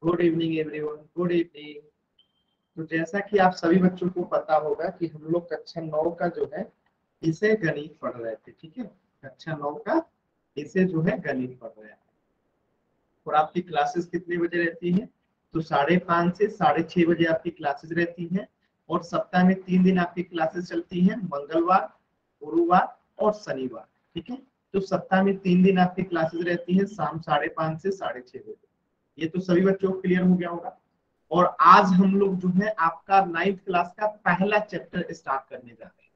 Good evening everyone, good evening. तो जैसा कि आप सभी बच्चों को पता होगा कि हम लोग कक्षा 9 का जो है विषय गणित पढ़ रहे थे, ठीक है। कक्षा 9 का विषय जो है गणित पढ़ रहे हैं। और आपकी क्लासेस कितने बजे रहती है? तो 5:30 से 6:30 बजे आपकी क्लासेस रहती है। और सप्ताह में 3 दिन आपकी क्लासेस चलती है, मंगलवार, गुरुवार और शनिवार, ठीक है। तो सप्ताह में 3 दिन आपकी क्लासेस रहती है, शाम 5:30 से 6:30 बजे। ये तो सभी बच्चों को क्लियर हो गया होगा। और आज हम लोग जो है आपका 9th क्लास का पहला चैप्टर स्टार्ट करने जा रहे हैं।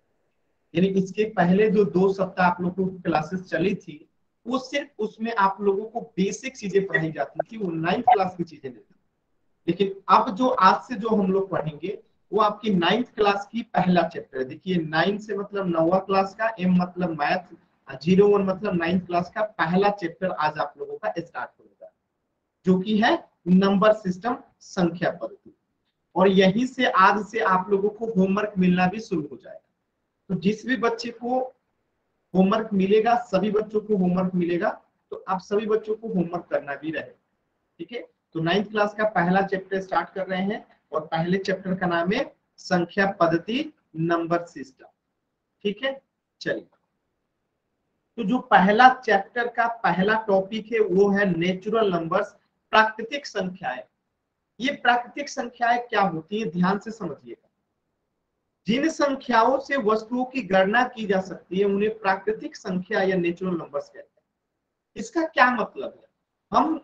यानी इसके पहले जो 2 सप्ताह आप लोगों को क्लासेस चली थी, वो सिर्फ उसमें आप लोगों को बेसिक चीजें पढ़ाई जाती थी, वो 9th क्लास की चीजें नहीं थी। लेकिन अब जो आज से जो हम लोग पढ़ेंगे वो आपकी 9th क्लास की पहला चैप्टर है। देखिए 9 से मतलब 9वां क्लास का, एम मतलब मैथ, 01 मतलब 9th क्लास का पहला चैप्टर आज आप लोगों का स्टार्ट होगा, जो कि है नंबर सिस्टम, संख्या पद्धति। और यहीं से आज से आप लोगों को होमवर्क मिलना भी शुरू हो जाएगा। तो जिस भी बच्चे को होमवर्क मिलेगा, सभी बच्चों को होमवर्क मिलेगा, तो आप सभी बच्चों को होमवर्क करना भी रहे, ठीक है। तो 9th क्लास का पहला चैप्टर स्टार्ट कर रहे हैं और पहले चैप्टर का नाम है संख्या पद्धति, नंबर सिस्टम, ठीक है। चलिए, तो जो पहला चैप्टर का पहला टॉपिक है वो है नेचुरल नंबर्स, प्राकृतिक संख्याएं। ये प्राकृतिक संख्याएं क्या होती है, ध्यान से समझिएगा। जिन संख्याओं से वस्तुओं की गणना की जा सकती है उन्हें प्राकृतिक संख्या या नेचुरल नंबर्स कहते हैं। इसका क्या मतलब है? हम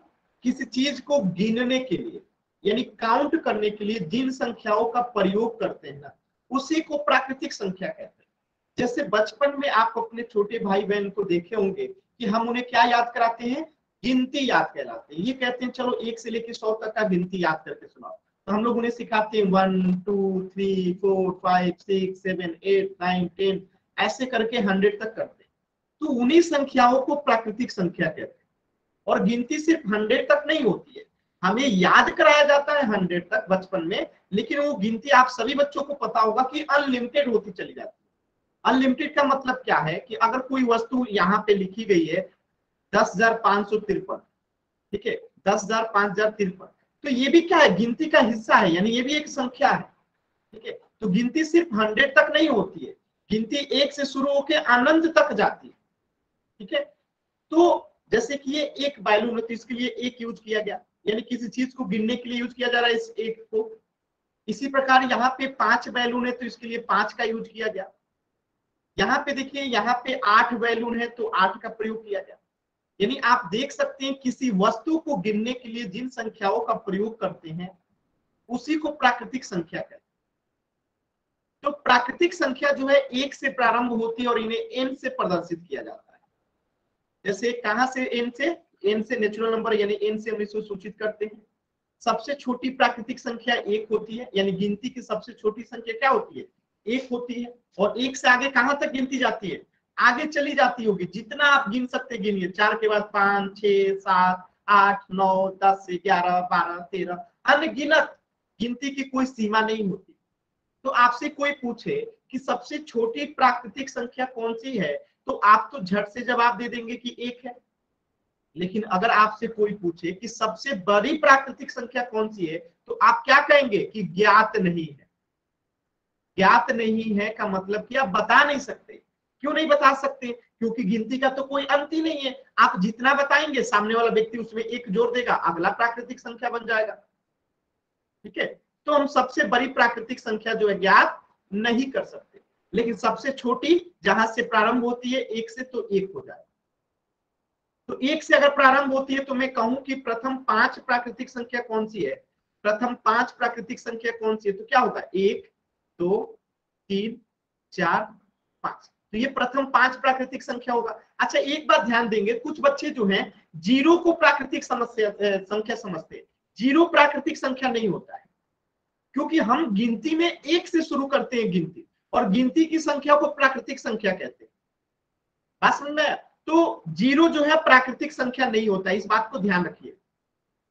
किसी चीज को गिनने के लिए यानी काउंट करने के लिए जिन संख्याओं का प्रयोग करते हैं ना, उसी को प्राकृतिक संख्या कहते हैं। जैसे बचपन में आप अपने छोटे भाई बहन को देखे होंगे कि हम उन्हें क्या याद कराते हैं, गिनती याद कहलाते हैं। ये कहते हैं चलो 1 से लेकर 100 तक का गिनती याद करके सुनाओ। तो हम लोग उन्हें सिखाते हैं 1 2 3 4 5 6 7 8 9 10 ऐसे करके 100 तक करते हैं। तो उन्हीं संख्याओं को प्राकृतिक संख्या कहते हैं। और गिनती सिर्फ 100 तक नहीं होती है, हमें याद कराया जाता है 100 तक बचपन में, लेकिन वो गिनती आप सभी बच्चों को पता होगा कि अनलिमिटेड होती चली जाती है। अनलिमिटेड का मतलब क्या है कि अगर कोई वस्तु यहाँ पे लिखी गई है 10,553, ठीक है, 10,553, तो ये भी क्या है, गिनती का हिस्सा है, यानी ये भी एक संख्या है, ठीक है। तो गिनती सिर्फ 100 तक नहीं होती है, गिनती 1 से शुरू होकर अनंत तक जाती है, ठीक है। तो जैसे कि ये एक बैलून है तो इसके लिए एक यूज किया गया, यानी किसी चीज को गिनने के लिए यूज किया जा रहा है इस एक को। इसी प्रकार यहाँ पे 5 बैलून है तो इसके लिए 5 का यूज किया गया। यहाँ पे देखिए, यहाँ पे 8 बैलून है तो 8 का प्रयोग किया गया। यानी आप देख सकते हैं किसी वस्तु को गिनने के लिए जिन संख्याओं का प्रयोग करते हैं उसी को प्राकृतिक संख्या कहते हैं। तो प्राकृतिक संख्या जो है 1 से प्रारंभ होती है और इन्हें n से प्रदर्शित किया जाता है। जैसे कहां से n से नेचुरल नंबर यानी n से हम इसको सूचित करते हैं। सबसे छोटी प्राकृतिक संख्या 1 होती है, यानी गिनती की सबसे छोटी संख्या क्या होती है, 1 होती है। और 1 से आगे कहां तक गिनती जाती है, आगे चली जाती होगी, जितना आप गिन सकते गिनिए। 4 के बाद 5 6 7 8 9 10 11 12 13 अनगिनत, गिनती की कोई सीमा नहीं होती। तो आपसे कोई पूछे कि सबसे छोटी प्राकृतिक संख्या कौन सी है, तो आप तो झट से जवाब दे देंगे कि 1 है। लेकिन अगर आपसे कोई पूछे कि सबसे बड़ी प्राकृतिक संख्या कौन सी है, तो आप क्या कहेंगे कि ज्ञात नहीं है। ज्ञात नहीं है का मतलब कि आप बता नहीं सकते। क्यों नहीं बता सकते? क्योंकि गिनती का तो कोई अंत ही नहीं है। आप जितना बताएंगे सामने वाला व्यक्ति उसमें 1 जोड़ देगा, अगला प्राकृतिक संख्या बन जाएगा, ठीक है। तो हम सबसे बड़ी प्राकृतिक संख्या जो है ज्ञात नहीं कर सकते, लेकिन सबसे छोटी जहां से प्रारंभ होती है 1 से, तो 1 हो जाएगा। तो 1 से अगर प्रारंभ होती है तो मैं कहूं कि प्रथम 5 प्राकृतिक संख्या कौन सी है, प्रथम 5 प्राकृतिक संख्या कौन सी है, तो क्या होगा 1 2 3 4 5। तो ये प्रथम 5 प्राकृतिक संख्या होगा। अच्छा, एक बात ध्यान देंगे, कुछ बच्चे जो हैं जीरो को प्राकृतिक संख्या समझते हैं। जीरो प्राकृतिक संख्या नहीं होता है, क्योंकि हम गिनती में 1 से शुरू करते हैं गिनती, और गिनती की संख्या को प्राकृतिक संख्या कहते हैं। बात समझ में आया? तो जीरो जो है प्राकृतिक संख्या नहीं होता, इस बात को ध्यान रखिए।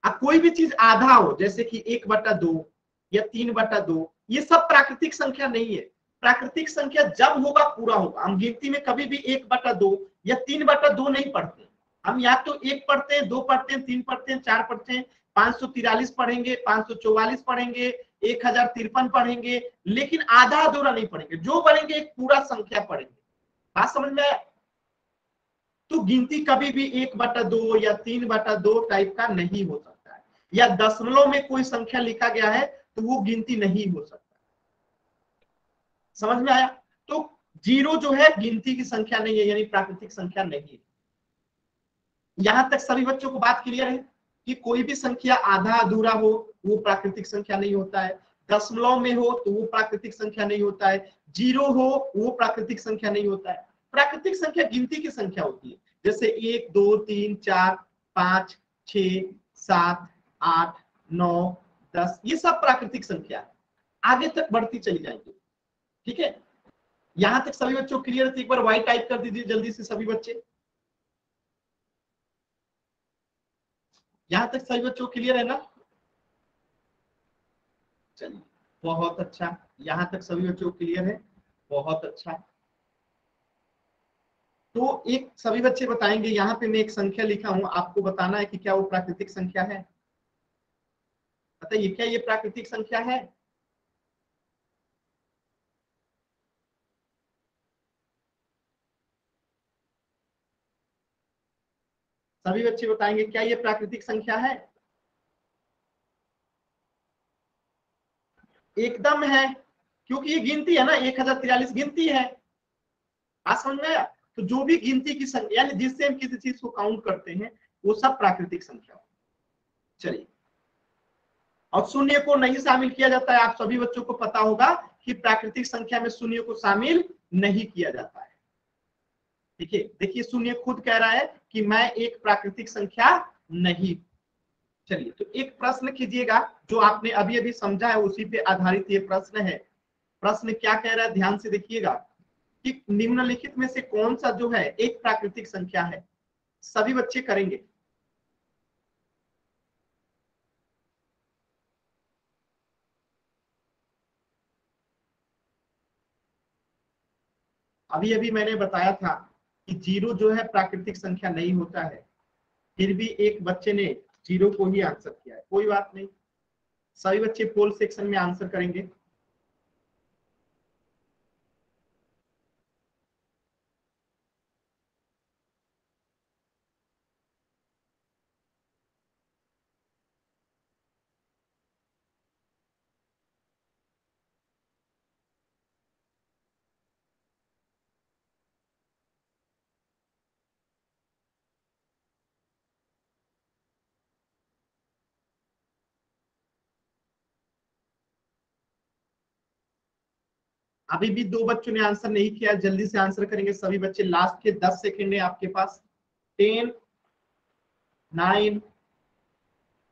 अब कोई भी चीज आधा हो, जैसे कि 1/2 या 3/2, ये सब प्राकृतिक संख्या नहीं है। प्राकृतिक संख्या जब होगा पूरा होगा। हम गिनती में कभी भी 1/2 या 3/2 नहीं पढ़ते। हम या तो 1 पढ़ते हैं, 2 पढ़ते हैं, 3 पढ़ते हैं, 4 पढ़ते हैं, 543 पढ़ेंगे, 544 पढ़ेंगे, 1053 पढ़ेंगे, लेकिन आधा अधूरा नहीं पढ़ेंगे। जो पढ़ेंगे एक पूरा संख्या पढ़ेंगे। बात समझ में आया? तो गिनती कभी भी 1/2 या 3/2 टाइप का नहीं हो सकता है, या दशमलव में कोई संख्या लिखा गया है तो वो गिनती नहीं हो सकता। समझ में आया? तो जीरो जो है गिनती की संख्या नहीं है, यानी प्राकृतिक संख्या नहीं है। यहां तक सभी बच्चों को बात क्लियर है कि कोई भी संख्या आधा अधूरा हो वो प्राकृतिक संख्या नहीं होता है, दशमलव में हो तो वो प्राकृतिक संख्या नहीं होता है, जीरो हो वो प्राकृतिक संख्या नहीं होता है। प्राकृतिक संख्या गिनती की संख्या होती है, जैसे 1 2 3 4 5 6 7 8 9 10, ये सब प्राकृतिक संख्या है, आगे तक बढ़ती चली जाएंगी। ठीक है, यहां तक सभी बच्चों क्लियर है? एक बार वाई टाइप कर दीजिए जल्दी से सभी बच्चे। यहां तक सभी बच्चों क्लियर है ना? चलिए बहुत अच्छा, यहां तक सभी बच्चों क्लियर है, बहुत अच्छा। तो एक सभी बच्चे बताएंगे, यहाँ पे मैं एक संख्या लिखा हूं, आपको बताना है कि क्या वो प्राकृतिक संख्या है। बताइए क्या ये प्राकृतिक संख्या है? सभी बच्चे बताएंगे क्या ये प्राकृतिक संख्या है? एकदम है, क्योंकि ये गिनती है ना, 1043 गिनती है। बात समझ में आया? तो जो भी गिनती की संख्या, यानी जिससे हम किसी चीज को काउंट करते हैं, वो सब प्राकृतिक संख्या। चलिए, और शून्य को नहीं शामिल किया जाता है। आप सभी बच्चों को पता होगा कि प्राकृतिक संख्या में शून्य को शामिल नहीं किया जाता है। ठीक है, देखिए शून्य खुद कह रहा है कि मैं एक प्राकृतिक संख्या नहीं। चलिए, तो एक प्रश्न कीजिएगा, जो आपने अभी अभी समझा है उसी पे आधारित ये प्रश्न है। प्रश्न क्या कह रहा है, ध्यान से देखिएगा कि निम्नलिखित में से कौन सा जो है एक प्राकृतिक संख्या है। सभी बच्चे करेंगे। अभी अभी मैंने बताया था कि जीरो जो है प्राकृतिक संख्या नहीं होता है, फिर भी एक बच्चे ने जीरो को ही आंसर किया है। कोई बात नहीं, सभी बच्चे पोल सेक्शन में आंसर करेंगे। अभी भी दो बच्चों ने आंसर नहीं किया, जल्दी से आंसर करेंगे सभी बच्चे। लास्ट के 10 सेकंड है आपके पास। 10 9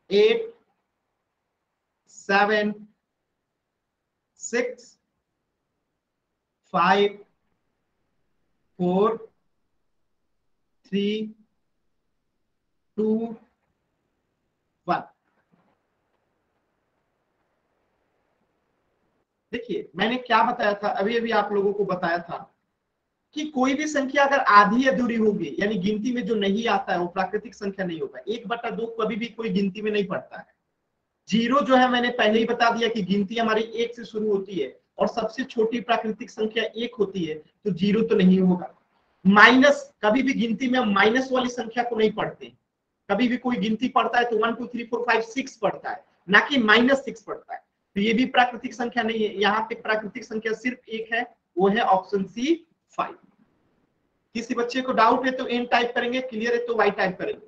8 7 6 5 4 3 2 1। देखिए मैंने क्या बताया था, अभी अभी आप लोगों को बताया था कि कोई भी संख्या अगर आधी अधूरी होगी, यानी गिनती में जो नहीं आता है, वो प्राकृतिक संख्या नहीं होता। 1/2 कभी भी कोई गिनती में नहीं पड़ता है। जीरो जो है मैंने पहले ही बता दिया कि गिनती हमारी 1 से शुरू होती है और सबसे छोटी प्राकृतिक संख्या 1 होती है, तो जीरो तो नहीं होगा। माइनस, कभी भी गिनती में माइनस वाली संख्या को नहीं पढ़ते। कभी भी कोई गिनती पढ़ता है तो 1 2 3 4 5 6 पढ़ता है, ना कि -6 पढ़ता है। तो ये भी प्राकृतिक संख्या नहीं है। यहाँ पे प्राकृतिक संख्या सिर्फ एक है, वो है ऑप्शन सी 5। किसी बच्चे को डाउट है तो एन टाइप करेंगे, क्लियर है तो वाई टाइप करेंगे।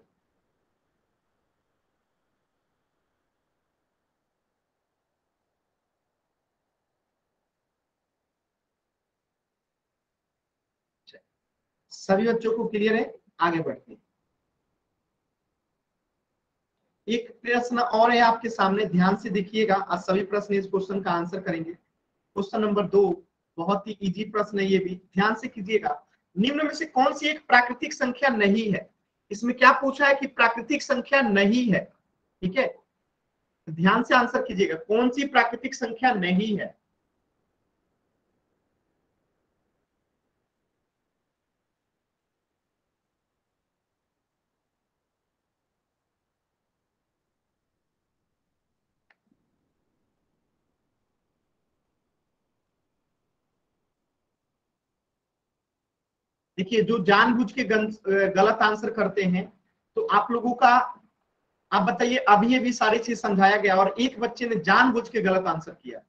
सभी बच्चों को क्लियर है? आगे बढ़ते हैं। एक प्रश्न और है आपके सामने, ध्यान से देखिएगा। आज सभी प्रश्न इस क्वेश्चन का आंसर करेंगे। क्वेश्चन नंबर 2 बहुत ही इजी प्रश्न है, ये भी ध्यान से कीजिएगा। निम्न में से कौन सी एक प्राकृतिक संख्या नहीं है? इसमें क्या पूछा है कि प्राकृतिक संख्या नहीं है। ठीक है, ध्यान से आंसर कीजिएगा, कौन सी प्राकृतिक संख्या नहीं है। देखिए जो जानबूझ के गलत आंसर करते हैं, तो आप लोगों का, आप बताइए, अभी अभी सारी चीज समझाया गया और एक बच्चे ने जानबूझ के गलत आंसर किया।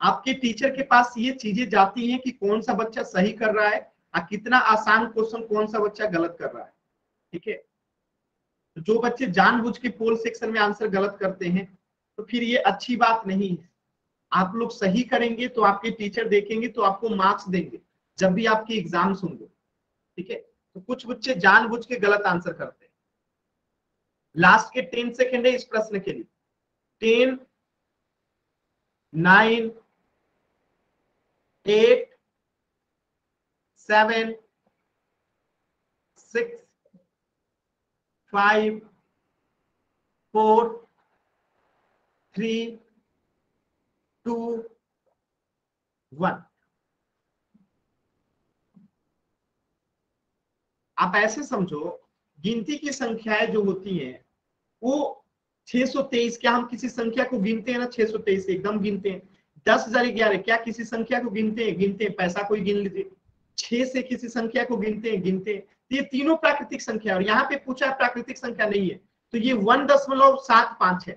आपके टीचर के पास ये चीजें जाती हैं कि कौन सा बच्चा सही कर रहा है और कितना आसान क्वेश्चन कौन सा बच्चा गलत कर रहा है। ठीक है, तो जो बच्चे जानबूझ के पोल सेक्शन में आंसर गलत करते हैं, तो फिर ये अच्छी बात नहीं है। आप लोग सही करेंगे तो आपके टीचर देखेंगे तो आपको मार्क्स देंगे जब भी आपकी एग्जाम्स होंगे। ठीक है, तो कुछ बच्चे जानबूझ के गलत आंसर करते हैं। लास्ट के 10 सेकेंड है इस प्रश्न के लिए। 10, 9, 8, 7, 6, 5, 4, 3, 2, 1। आप ऐसे समझो, गिनती की संख्याएं जो होती हैं वो 623, क्या हम किसी संख्या को गिनते हैं ना? 623 एकदम गिनते हैं। 10,011 क्या किसी संख्या को गिनते हैं? गिनते हैं। पैसा कोई गिन लीजिए। 6 से किसी संख्या को गिनते हैं? गिनते हैं। तो ये तीनों प्राकृतिक संख्या, और यहाँ पे पूछा है प्राकृतिक संख्या नहीं है, तो ये 1.75 है।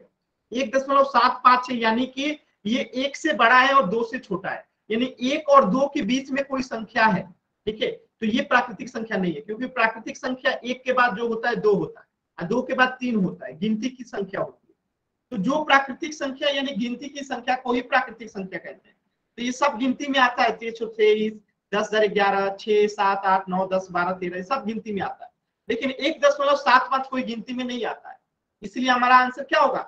1.75 है, यानी कि ये 1 से बड़ा है और 2 से छोटा है, यानी 1 और 2 के बीच में कोई संख्या है। ठीक है, तो ये प्राकृतिक संख्या नहीं है, क्योंकि प्राकृतिक संख्या 1 के बाद जो होता है 2 होता है, और 2 के बाद 3 होता है, गिनती की संख्या होती है। तो जो प्राकृतिक संख्या यानी गिनती की संख्या को ही प्राकृतिक संख्या कहते हैं। तो ये सब गिनती में आता है। 623, 10,011, 6, 7, 8, 9, 10, 12, 13, सब गिनती में आता है। लेकिन 1.75 कोई गिनती में नहीं आता है। इसलिए हमारा आंसर क्या होगा?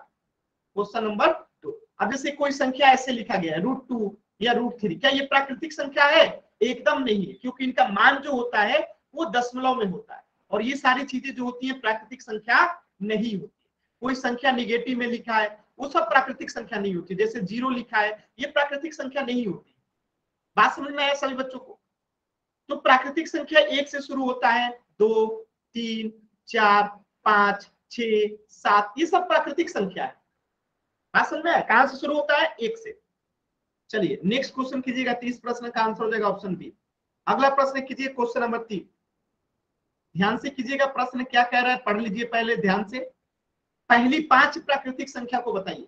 Question number 2। अब जैसे कोई संख्या ऐसे लिखा गया है √2 या √3, क्या ये प्राकृतिक संख्या है? एकदम नहीं है, क्योंकि इनका मान जो होता है वो दशमलव में होता है, और ये सारी चीजें जो होती है प्राकृतिक संख्या नहीं होती। कोई संख्या निगेटिव में लिखा है वो सब प्राकृतिक संख्या नहीं होती। जैसे 0 लिखा है, ये प्राकृतिक संख्या नहीं होती। बात समझ में आया सभी बच्चों को? तो प्राकृतिक संख्या 1 से शुरू होता है, 2, 3, 4, 5, 6, 7, ये सब प्राकृतिक संख्या है। बात समझ में आया? कहां से शुरू होता है? 1 से। चलिए नेक्स्ट क्वेश्चन कीजिएगा। 30 प्रश्न का आंसर हो जाएगा ऑप्शन बी। अगला प्रश्न कीजिए, क्वेश्चन नंबर 3। ध्यान से कीजिएगा, प्रश्न क्या कह रहा है पढ़ लीजिए पहले ध्यान से। पहली 5 प्राकृतिक संख्या को बताइए।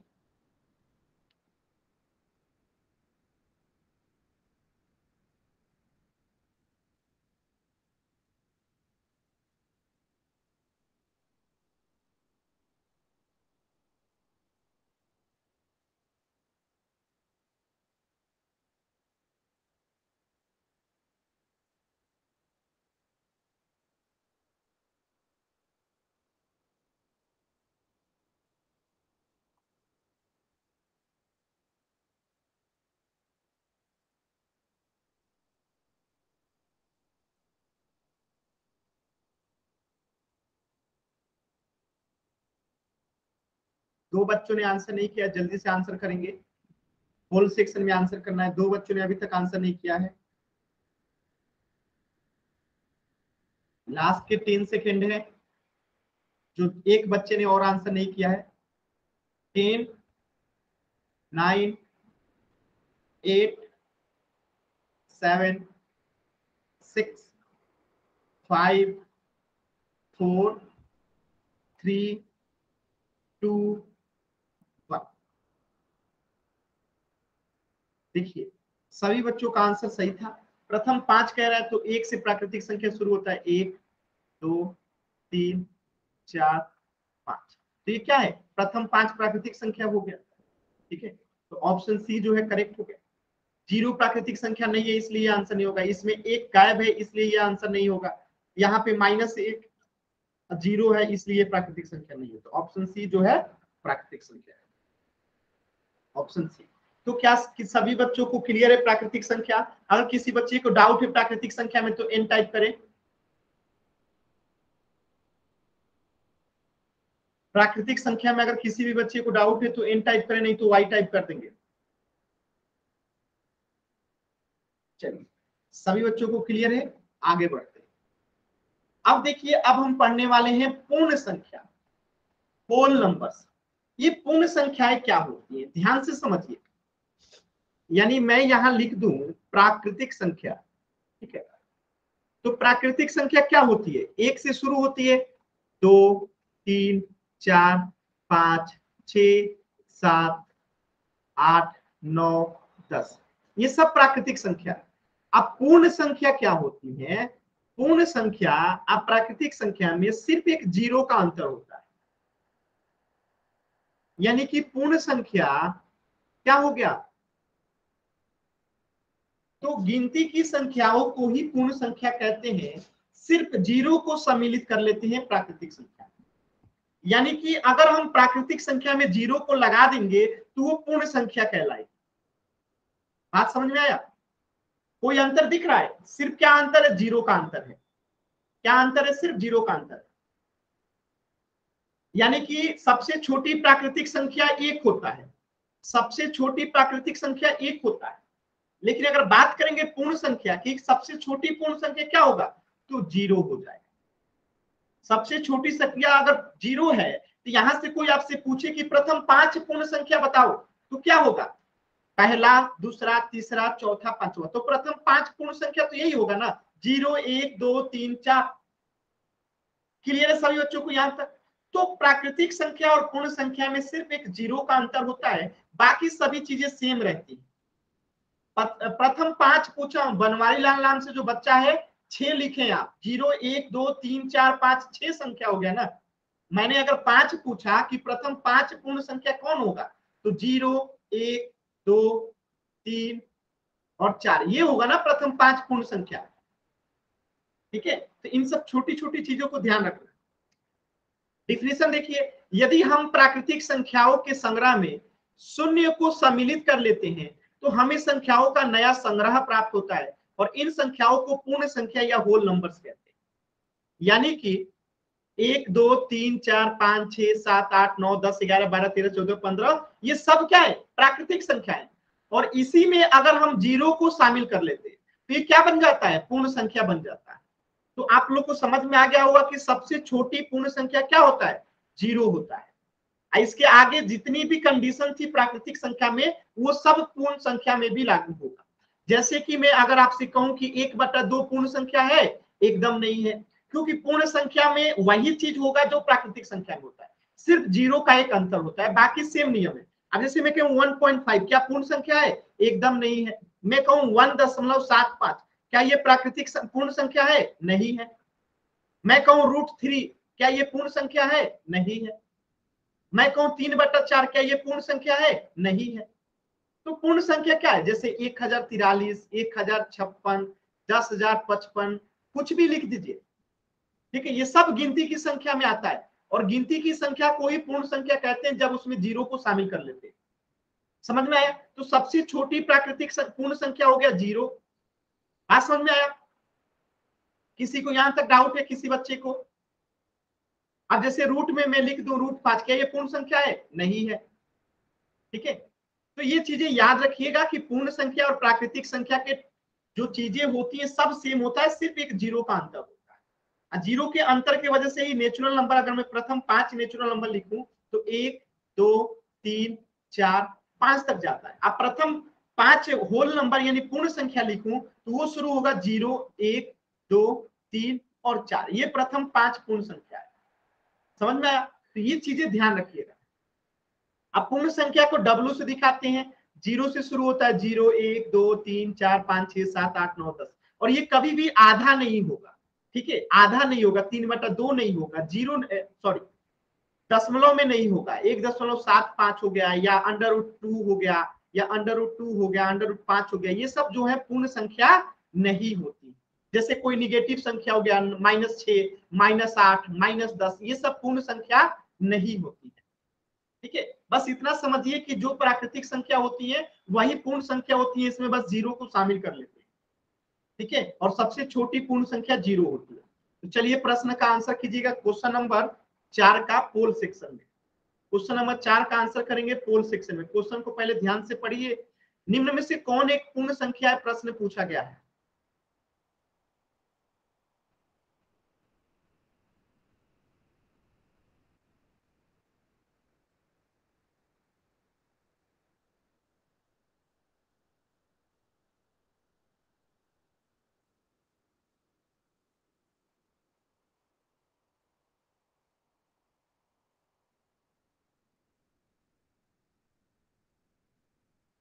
दो बच्चों ने आंसर नहीं किया, जल्दी से आंसर करेंगे। होल सेक्शन में आंसर करना है। दो बच्चों ने अभी तक आंसर नहीं किया है। लास्ट के 10 सेकेंड है। जो एक बच्चे ने और आंसर नहीं किया है। 10, 9, 8, 7, 6, 5, 4, 3, 2, 1। देखिए सभी बच्चों का आंसर सही था। प्रथम 5 कह रहा है, तो 1 से प्राकृतिक संख्या शुरू होता है। 1, 2, 3, 4, 5। तो ये क्या है? प्रथम 5 प्राकृतिक संख्या हो गया। ठीक है, तो ऑप्शन सी जो है करेक्ट हो गया। 0 प्राकृतिक संख्या नहीं है, इसलिए आंसर नहीं होगा। इसमें 1 गायब है, इसलिए ये आंसर नहीं होगा। यहाँ पे -1, 0 है, इसलिए प्राकृतिक संख्या नहीं है। तो ऑप्शन सी जो है प्राकृतिक संख्या है। Option C. तो क्या सभी बच्चों को क्लियर है प्राकृतिक संख्या? अगर किसी बच्चे को डाउट है प्राकृतिक संख्या में तो एन टाइप करें। प्राकृतिक संख्या में अगर किसी भी बच्चे को डाउट है तो एन टाइप करें, नहीं तो वाई टाइप कर देंगे। चलिए सभी बच्चों को क्लियर है, आगे बढ़ते हैं। अब देखिए, अब हम पढ़ने वाले हैं पूर्ण संख्या, होल नंबर्स। ये पूर्ण संख्याएं क्या होती है, ध्यान से समझिए। यानी मैं यहां लिख दूं प्राकृतिक संख्या, ठीक है, तो प्राकृतिक संख्या क्या होती है? एक से शुरू होती है, 2, 3, 4, 5, 6, 7, 8, 9, 10, ये सब प्राकृतिक संख्या। अब पूर्ण संख्या क्या होती है? पूर्ण संख्या, अब प्राकृतिक संख्या में सिर्फ एक जीरो का अंतर होता है, यानी कि पूर्ण संख्या क्या हो गया? तो गिनती की संख्याओं को ही पूर्ण संख्या कहते हैं, सिर्फ जीरो को सम्मिलित कर लेते हैं प्राकृतिक संख्या। यानी कि अगर हम प्राकृतिक संख्या में जीरो को लगा देंगे तो वो पूर्ण संख्या कहलाएगी। बात समझ में आया? कोई अंतर दिख रहा है? सिर्फ क्या अंतर है? जीरो का अंतर है। क्या अंतर है? सिर्फ जीरो का अंतर है। यानी कि सबसे छोटी प्राकृतिक संख्या एक होता है, सबसे छोटी प्राकृतिक संख्या एक होता है। लेकिन अगर बात करेंगे पूर्ण संख्या की, सबसे छोटी पूर्ण संख्या क्या होगा? तो जीरो हो जाएगा। सबसे छोटी संख्या अगर जीरो है तो यहां से कोई आपसे पूछे कि प्रथम 5 पूर्ण संख्या बताओ, तो क्या होगा? पहला, दूसरा, तीसरा, चौथा, पांचवा, तो प्रथम 5 पूर्ण संख्या तो यही होगा ना, 0, 1, 2, 3, 4। क्लियर है सभी बच्चों को यहां तक? तो प्राकृतिक संख्या और पूर्ण संख्या में सिर्फ एक जीरो का अंतर होता है, बाकी सभी चीजें सेम रहती है। प्रथम 5 पूछा बनवारी लाल नाम से जो बच्चा है, 6 लिखे आप, 0, 1, 2, 3, 4, 5, 6 संख्या हो गया ना। मैंने अगर 5 पूछा कि प्रथम 5 पूर्ण संख्या कौन होगा, तो 0, 1, 2, 3 और 4, ये होगा ना प्रथम 5 पूर्ण संख्या। ठीक है, तो इन सब छोटी छोटी चीजों को ध्यान रखना। डिफिनेशन देखिए, यदि हम प्राकृतिक संख्याओं के संग्रह में शून्य को सम्मिलित कर लेते हैं तो हमें संख्याओं का नया संग्रह प्राप्त होता है, और इन संख्याओं को पूर्ण संख्या या होल नंबर्स कहते हैं। यानी कि 1, 2, 3, 4, 5, 6, 7, 8, 9, 10, 11, 12, 13, 14, 15, ये सब क्या है? प्राकृतिक संख्या है। और इसी में अगर हम जीरो को शामिल कर लेते हैं तो ये क्या बन जाता है? पूर्ण संख्या बन जाता है। तो आप लोग को समझ में आ गया होगा कि सबसे छोटी पूर्ण संख्या क्या होता है? जीरो होता है। इसके आगे जितनी भी कंडीशन थी प्राकृतिक संख्या में, वो सब पूर्ण संख्या में भी लागू होगा। जैसे कि मैं अगर आपसे कहूं कि 1/2 पूर्ण संख्या है, एकदम नहीं है, क्योंकि पूर्ण संख्या में वही चीज होगा जो प्राकृतिक संख्या में होता है, सिर्फ जीरो का एक अंतर होता है, बाकी सेम नियम है। अब जैसे मैं कहूं 1.5, क्या पूर्ण संख्या है? एकदम नहीं है। मैं कहूं 1.75, क्या ये प्राकृतिक पूर्ण संख्या है? नहीं है। मैं कहूं √3, क्या ये पूर्ण संख्या है? नहीं है। मैं कहूं 3/4, क्या ये पूर्ण संख्या है? नहीं है। तो पूर्ण संख्या क्या है? जैसे 1043, 1056, 10,055, कुछ भी लिख दीजिए। ठीक है, ये सब गिनती की संख्या में आता है, और गिनती की संख्या को ही पूर्ण संख्या कहते हैं जब उसमें जीरो को शामिल कर लेते हैं। समझ में आया? तो सबसे छोटी प्राकृतिक पूर्ण संख्या हो गया जीरो। बात समझ में आया? किसी को यहां तक डाउट है किसी बच्चे को? अब जैसे रूट में मैं लिख दूं √5, क्या ये पूर्ण संख्या है? नहीं है। ठीक है, तो ये चीजें याद रखिएगा कि पूर्ण संख्या और प्राकृतिक संख्या के जो चीजें होती है सब सेम होता है, सिर्फ एक जीरो का अंतर होता है। जीरो के अंतर की वजह से ही नेचुरल नंबर, अगर मैं प्रथम 5 नेचुरल नंबर लिखूं तो 1, 2, 3, 4, 5 तक जाता है। अब प्रथम 5 होल नंबर यानी पूर्ण संख्या लिखूं तो वो शुरू होगा 0, 1, 2, 3 और 4, ये प्रथम 5 पूर्ण संख्या है। समझ में आया? तो ये चीजें ध्यान रखिएगा। अब पूर्ण संख्या को डब्ल्यू से दिखाते हैं, जीरो से शुरू होता है, 0, 1, 2, 3, 4, 5, 6, 7, 8, 9, 10, और ये कभी भी आधा नहीं होगा। ठीक है, आधा नहीं होगा, 3/2 नहीं होगा, जीरो सॉरी दशमलव में नहीं होगा, 1.75 हो गया, या √2 हो गया, या √2 हो गया, √5 हो गया, ये सब जो है पूर्ण संख्या नहीं होती। जैसे कोई निगेटिव संख्या हो गया, -6, -8, -10, ये सब पूर्ण संख्या नहीं होती है। ठीक है, बस इतना समझिए कि जो प्राकृतिक संख्या होती है वही पूर्ण संख्या होती है, इसमें बस जीरो को शामिल कर लेते हैं। ठीक है, और सबसे छोटी पूर्ण संख्या जीरो होती है। तो चलिए प्रश्न का आंसर कीजिएगा, क्वेश्चन नंबर 4 का पोल सेक्शन में। क्वेश्चन नंबर 4 का आंसर करेंगे पोल सेक्शन में। क्वेश्चन को पहले ध्यान से पढ़िए। निम्न में से कौन एक पूर्ण संख्या है? प्रश्न पूछा गया है।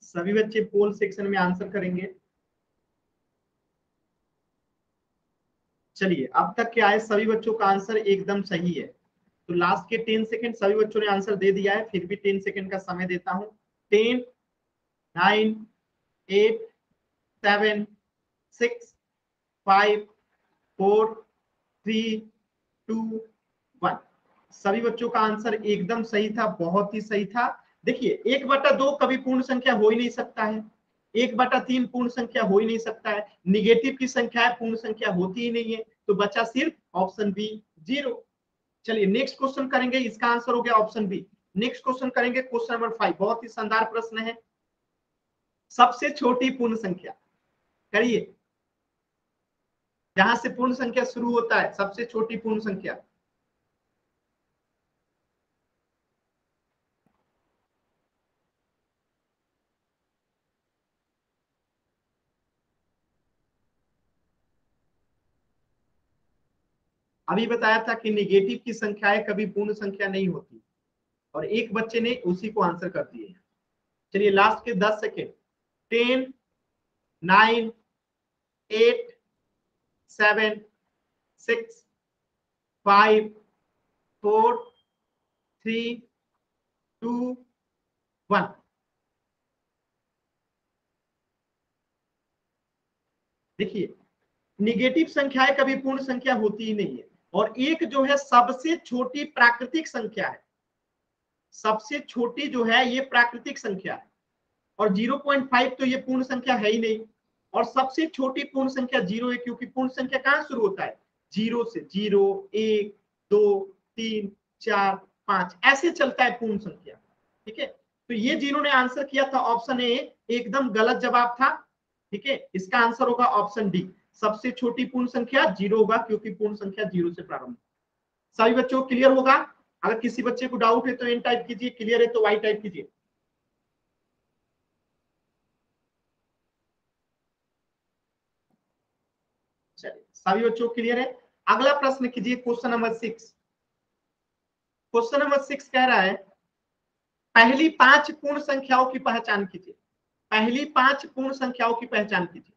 सभी बच्चे पोल सेक्शन में आंसर करेंगे। चलिए, अब तक क्या है, सभी बच्चों का आंसर एकदम सही है। तो लास्ट के 10 सेकंड सभी बच्चों ने आंसर दे दिया है, फिर भी 10 सेकंड का समय देता हूं। 10, 9, 8, 7, 6, 5, 4, 3, 2, 1। सभी बच्चों का आंसर एकदम सही था, बहुत ही सही था। देखिए, 1/2 कभी पूर्ण संख्या हो ही नहीं सकता है, 1/3 पूर्ण संख्या हो ही नहीं सकता है, निगेटिव की संख्या पूर्ण संख्या होती ही नहीं है, तो बचा सिर्फ ऑप्शन बी 0। चलिए नेक्स्ट क्वेश्चन करेंगे, इसका आंसर हो गया ऑप्शन बी। नेक्स्ट क्वेश्चन करेंगे क्वेश्चन नंबर 5, बहुत ही शानदार प्रश्न है। सबसे छोटी पूर्ण संख्या करिए, जहां से पूर्ण संख्या शुरू होता है, सबसे छोटी पूर्ण संख्या। अभी बताया था कि निगेटिव की संख्याएं कभी पूर्ण संख्या नहीं होती, और एक बच्चे ने उसी को आंसर कर दिए। चलिए लास्ट के 10 सेकेंड। 10, 9, 8, 7, 6, 5, 4, 3, 2, 1। देखिए, निगेटिव संख्याएं कभी पूर्ण संख्या होती ही नहीं है, और एक जो है सबसे छोटी प्राकृतिक संख्या है, सबसे छोटी जो है ये प्राकृतिक संख्या है, और 0.5 तो ये पूर्ण संख्या है ही नहीं, और सबसे छोटी पूर्ण संख्या 0 है, क्योंकि पूर्ण संख्या कहां शुरू होता है, 0 से। 0, 1, 2, 3, 4, 5 ऐसे चलता है पूर्ण संख्या। ठीक है, तो ये जिन्होंने आंसर किया था ऑप्शन ए एकदम गलत जवाब था। ठीक है, इसका आंसर होगा ऑप्शन डी, सबसे छोटी पूर्ण संख्या 0 होगा, क्योंकि पूर्ण संख्या 0 से प्रारंभ। सभी बच्चों को क्लियर होगा? अगर किसी बच्चे को डाउट है तो एन टाइप कीजिए, क्लियर है तो वाई टाइप कीजिए। चलिए, सभी बच्चों को क्लियर है? अगला प्रश्न कीजिए, क्वेश्चन नंबर 6। क्वेश्चन नंबर 6 कह रहा है, पहली 5 पूर्ण संख्याओं की पहचान कीजिए। पहली 5 पूर्ण संख्याओं की पहचान कीजिए।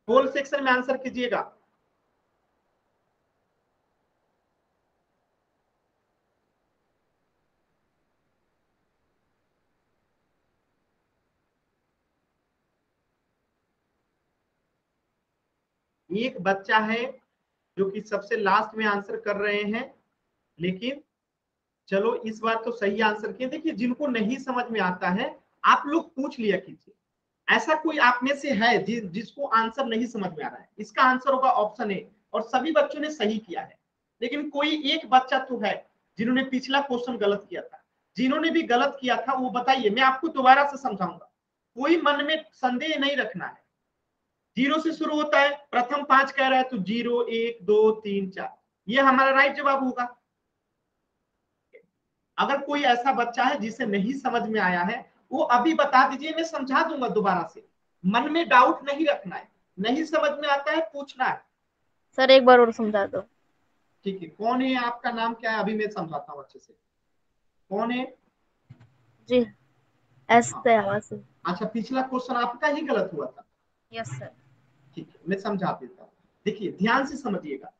होल सेक्शन में आंसर कीजिएगा। एक बच्चा है जो कि सबसे लास्ट में आंसर कर रहे हैं, लेकिन चलो इस बार तो सही आंसर किए। देखिए, जिनको नहीं समझ में आता है आप लोग पूछ लिया कीजिए। ऐसा कोई आप में से है जिसको आंसर नहीं समझ में आ रहा है? इसका आंसर होगा ऑप्शन ए, और सभी बच्चों ने सही किया है। लेकिन कोई एक बच्चा तो है जिन्होंने पिछला क्वेश्चन गलत किया था। जिन्होंने भी गलत किया था वो बताइए, मैं आपको दोबारा से समझाऊंगा। कोई मन में संदेह नहीं रखना है। 0 से शुरू होता है, प्रथम 5 कह रहा है तो 0, 1, 2, 3, 4, ये हमारा राइट जवाब होगा। अगर कोई ऐसा बच्चा है जिसे नहीं समझ में आया है, वो अभी बता दीजिए, मैं समझा दूंगा दोबारा से। मन में डाउट नहीं रखना है, नहीं समझ में आता है पूछना है। सर एक बार और समझा दो। ठीक है, कौन है, आपका नाम क्या है, अभी मैं समझाता हूँ अच्छे से। कौन है? जी, एस हाँ, से आवाज से। अच्छा, पिछला क्वेश्चन आपका ही गलत हुआ था। Yes sir. ठीक है, मैं समझा देता हूँ। देखिए ध्यान से समझिएगा,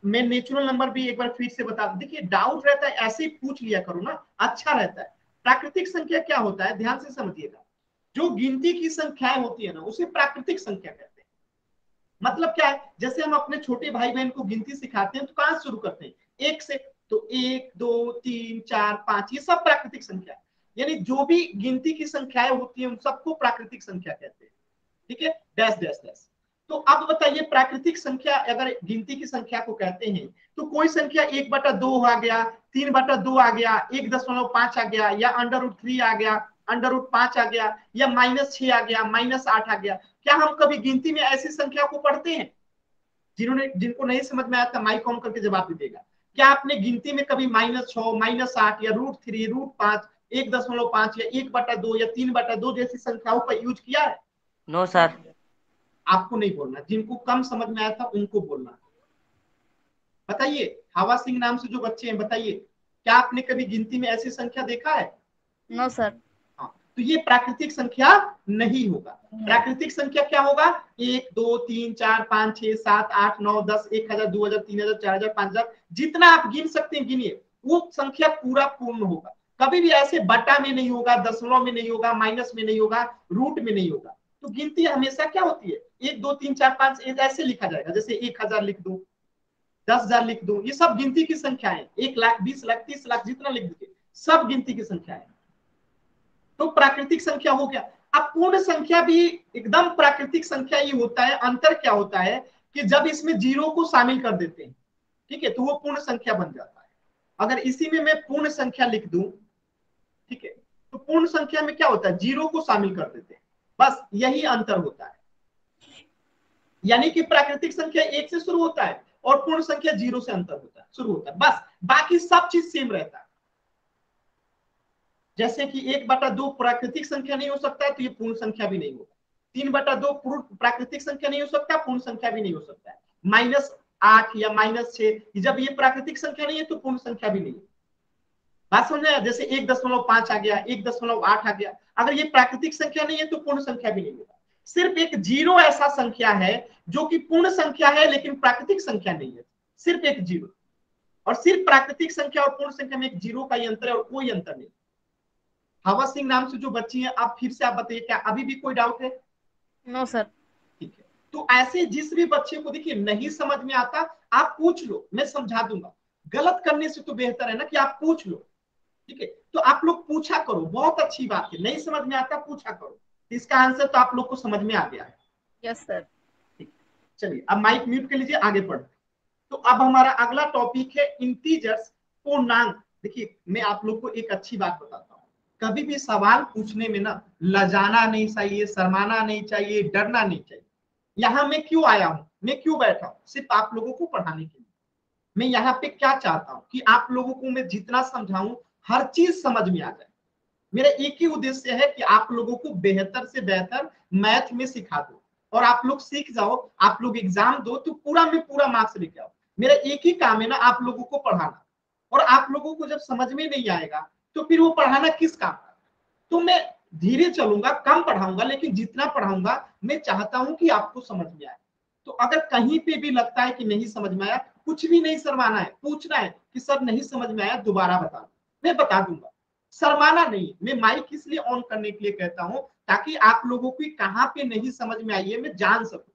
मैं नेचुरल नंबर भी एक बार फिर से बता दूं। देखिए, डाउट रहता है ऐसे ही पूछ लिया करो ना, अच्छा रहता है। प्राकृतिक संख्या क्या होता है, ध्यान से समझिएगा। जो गिनती की संख्याएं होती है ना, उसे प्राकृतिक संख्या कहते हैं। मतलब क्या है, जैसे हम अपने छोटे भाई बहन को गिनती सिखाते हैं तो कहां शुरू करते हैं, एक से। तो 1, 2, 3, 4, 5, ये सब प्राकृतिक संख्या है। यानी जो भी गिनती की संख्याएं होती है उन सबको प्राकृतिक संख्या कहते हैं। ठीक है, डैश डैश डैश। तो अब बताइए, प्राकृतिक संख्या अगर गिनती की संख्या को कहते हैं, तो कोई संख्या 1/2 आ गया, 3/2 आ गया, 1.5 आ गया, या √3 आ गया, √5 आ गया, या -6 आ गया, -8 आ गया। क्या हम कभी गिनती में ऐसी संख्या को पढ़ते हैं? जिनको नहीं समझ में आता माइक ऑन करके जवाब दीजिएगा। क्या आपने गिनती में कभी -6, -8 या √3, √5, 1.5 या 1/2 या 3/2 जैसी संख्याओं का यूज किया है? No sir. आपको नहीं बोलना, जिनको कम समझ में आया था उनको बोलना। बताइए, हवा सिंह नाम से जो बच्चे हैं, बताइए क्या आपने कभी गिनती में ऐसी संख्या देखा है? No sir. हाँ, तो ये प्राकृतिक संख्या नहीं होगा। प्राकृतिक संख्या क्या होगा? 1 2 3 4 5 6 7 8 9 10 1000 2000 3000 4000 5000 जितना आप गिन सकते हैं गिनिए, वो संख्या पूरा पूर्ण होगा। कभी भी ऐसे बटा में नहीं होगा, दशमलव में नहीं होगा, माइनस में नहीं होगा, रूट में नहीं होगा। तो गिनती हमेशा क्या होती है? 1 2 3 4 5 ऐसे लिखा जाएगा, जैसे 1000 लिख दो, 10,000 लिख दो, ये सब गिनती की संख्या है। 1 लाख 20 लाख 30 लाख जितना लिख दीजिए, सब गिनती की संख्या है। तो प्राकृतिक संख्या हो गया। अब पूर्ण संख्या भी एकदम प्राकृतिक संख्या ही होता है। अंतर क्या होता है कि जब इसमें जीरो को शामिल कर देते हैं, ठीक है, तो वो पूर्ण संख्या बन जाता है। अगर इसी में मैं पूर्ण संख्या लिख दूं, ठीक है, तो पूर्ण संख्या में क्या होता है? जीरो को शामिल कर देते हैं, बस यही अंतर होता है। यानी कि प्राकृतिक संख्या 1 से शुरू होता है और पूर्ण संख्या 0 से अंतर होता है, शुरू होता है, बस बाकी सब चीज सेम रहता है। जैसे कि 1/2 प्राकृतिक संख्या नहीं हो सकता, तो ये पूर्ण संख्या भी नहीं होगा। 3/2 प्राकृतिक संख्या नहीं हो सकता, पूर्ण संख्या भी नहीं हो सकता है। -8 या -6 जब ये प्राकृतिक संख्या नहीं है तो पूर्ण संख्या भी नहीं है। बात समझ आया? जैसे 1.5 आ गया, 1.8 आ गया, अगर ये प्राकृतिक संख्या नहीं है तो पूर्ण संख्या भी नहीं होगा। सिर्फ एक जीरो ऐसा संख्या है जो कि पूर्ण संख्या है लेकिन प्राकृतिक संख्या नहीं है, सिर्फ एक जीरो। और सिर्फ प्राकृतिक संख्या और पूर्ण संख्या में एक जीरो का ही अंतर है और कोई अंतर नहीं। हवा सिंह नाम से जो बच्ची है, आप फिर से आप बताइए, क्या अभी भी कोई डाउट है? No sir. ठीक है, तो ऐसे जिस भी बच्चे को देखिए नहीं समझ में आता, आप पूछ लो, मैं समझा दूंगा। गलत करने से तो बेहतर है ना कि आप पूछ लो, ठीक है। तो आप लोग पूछा करो, बहुत अच्छी बात है। नहीं समझ में आता पूछा करो, इसका आंसर तो आप लोग को समझ में आ गया है। Yes sir. चलिए अब माइक म्यूट कर लीजिए, आगे बढ़। तो अब हमारा अगला टॉपिक है इंटीजर्स, पूर्णांक। देखिए मैं आप लोग को एक अच्छी बात बताता हूँ, कभी भी सवाल पूछने में ना लजाना नहीं चाहिए, शर्माना नहीं चाहिए, डरना नहीं चाहिए। यहाँ मैं क्यों आया हूँ, मैं क्यों बैठा हूँ? सिर्फ आप लोगों को पढ़ाने के लिए। मैं यहाँ पे क्या चाहता हूँ कि आप लोगों को मैं जितना समझाऊं हर चीज समझ में आ जाए। मेरा एक ही उद्देश्य है कि आप लोगों को बेहतर से बेहतर मैथ में सिखा दो और आप लोग सीख जाओ, आप लोग एग्जाम दो तो पूरा में पूरा मार्क्स लेके आओ। मेरा एक ही काम है ना, आप लोगों को पढ़ाना। और आप लोगों को जब समझ में नहीं आएगा तो फिर वो पढ़ाना किस काम का? तो मैं धीरे चलूंगा, कम पढ़ाऊंगा, लेकिन जितना पढ़ाऊंगा मैं चाहता हूं कि आपको समझ में आए। तो अगर कहीं पे भी लगता है कि नहीं समझ में आया, कुछ भी नहीं शर्माना है, पूछना है कि सर नहीं समझ में आया, दोबारा बता दो, मैं बता दूंगा। शर्माना नहीं। मैं माइक इसलिए ऑन करने के लिए कहता हूं ताकि आप लोगों की कहाँ पे नहीं समझ में आई है मैं जान सकूं।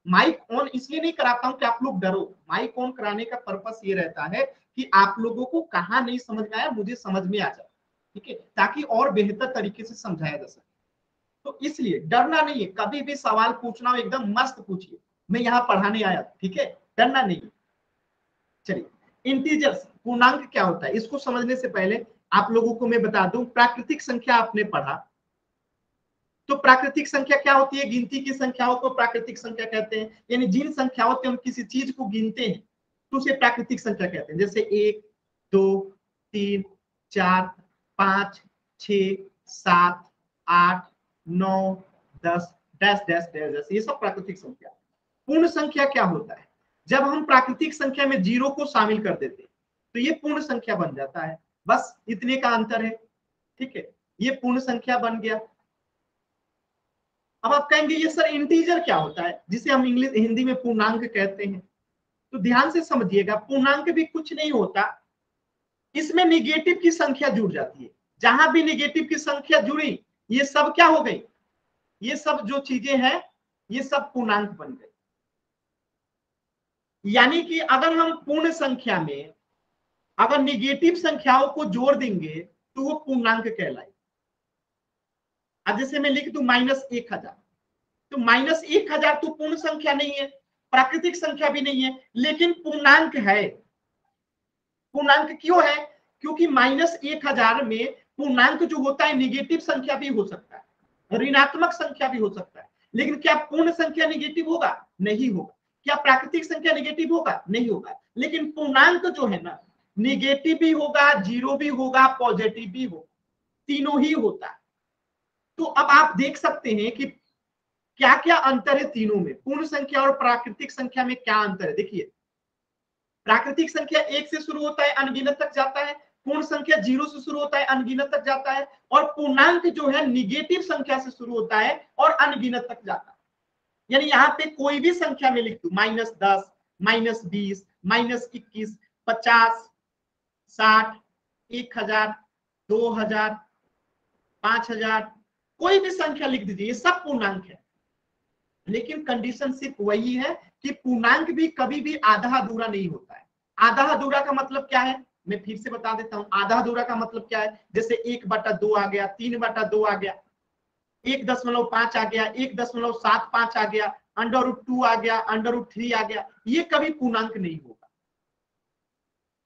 माइक ऑन इसलिए नहीं कराता हूं कि आप लोग डरो। माइक ऑन कराने का पर्पस ये रहता है कि आप लोगों को कहाँ नहीं समझ में आया मुझे समझ में आ जाए, ठीक है, ताकि और बेहतर तरीके से समझाया जा सके। तो इसलिए डरना नहीं है, कभी भी सवाल पूछना हो एकदम मस्त पूछिए, मैं यहाँ पढ़ाने आया, ठीक है, डरना नहीं। चलिए इंटीजर्स, पूर्णांक क्या होता है इसको समझने से पहले आप लोगों को मैं बता दूं, प्राकृतिक संख्या आपने पढ़ा। तो प्राकृतिक संख्या क्या होती है? गिनती की संख्याओं को प्राकृतिक संख्या कहते हैं। यानी जिन संख्याओं से हम किसी चीज को गिनते हैं तो उसे प्राकृतिक संख्या कहते हैं। जैसे 1 2 3 4 5 6 7 8 9 10 डैश डैश डैश, ये सब प्राकृतिक संख्या। पूर्ण संख्या क्या होता है? जब हम प्राकृतिक संख्या में जीरो को शामिल कर देते हैं तो ये पूर्ण संख्या बन जाता है। बस इतने का अंतर है, ठीक है, ये पूर्ण संख्या बन गया। अब आप कहेंगे ये सर इंटीजर क्या होता है, जिसे हम इंग्लिश हिंदी में पूर्णांक कहते हैं? तो ध्यान से समझिएगा, पूर्णांक भी कुछ नहीं होता, इसमें निगेटिव की संख्या जुड़ जाती है। जहां भी निगेटिव की संख्या जुड़ी ये सब क्या हो गई? ये सब जो चीजें हैं ये सब पूर्णांक बन गई। यानी कि अगर हम पूर्ण संख्या में अगर निगेटिव संख्याओं को जोड़ देंगे तो वो पूर्णांक कहलाए। अब जैसे मैं लिख दूं -1000, तो -1000 तो पूर्ण संख्या नहीं है, प्राकृतिक संख्या भी नहीं है, लेकिन पूर्णांक है। पूर्णांक क्यों है? क्योंकि -1000 में पूर्णांक जो होता है निगेटिव संख्या भी हो सकता है, ऋणात्मक संख्या भी हो सकता है, लेकिन क्या पूर्ण संख्या निगेटिव होगा? नहीं होगा। क्या प्राकृतिक संख्या निगेटिव होगा? नहीं होगा। लेकिन पूर्णांक जो है ना, निगेटिव भी होगा, जीरो भी होगा, पॉजिटिव भी होगा, तीनों ही होता है। तो अब आप देख सकते हैं कि क्या क्या अंतर है तीनों में, पूर्ण संख्या और प्राकृतिक संख्या में क्या अंतर है। देखिए प्राकृतिक संख्या 1 से शुरू होता है, अनगिनत तक जाता है। पूर्ण संख्या 0 से शुरू होता है, अनगिनत तक जाता है, और पूर्णांक जो है निगेटिव संख्या से शुरू होता है और अनगिनत तक जाता है। यानी यहाँ पे कोई भी संख्या में लिख दू, -10, -20, -21, 50, 60, 1000, 2000, 5000, कोई भी संख्या लिख दीजिए, ये सब पूर्णांक है। लेकिन कंडीशन सिर्फ वही है कि पूर्णांक भी कभी भी आधा अधूरा नहीं होता है। आधा अधूरा का मतलब क्या है, मैं फिर से बता देता हूं। आधा अधूरा का मतलब क्या है, जैसे 1/2 आ गया, 3/2 आ गया, 1.5 आ गया, 1.75 आ गया, √2 आ गया, √3 आ गया, ये कभी पूर्णांक नहीं होगा।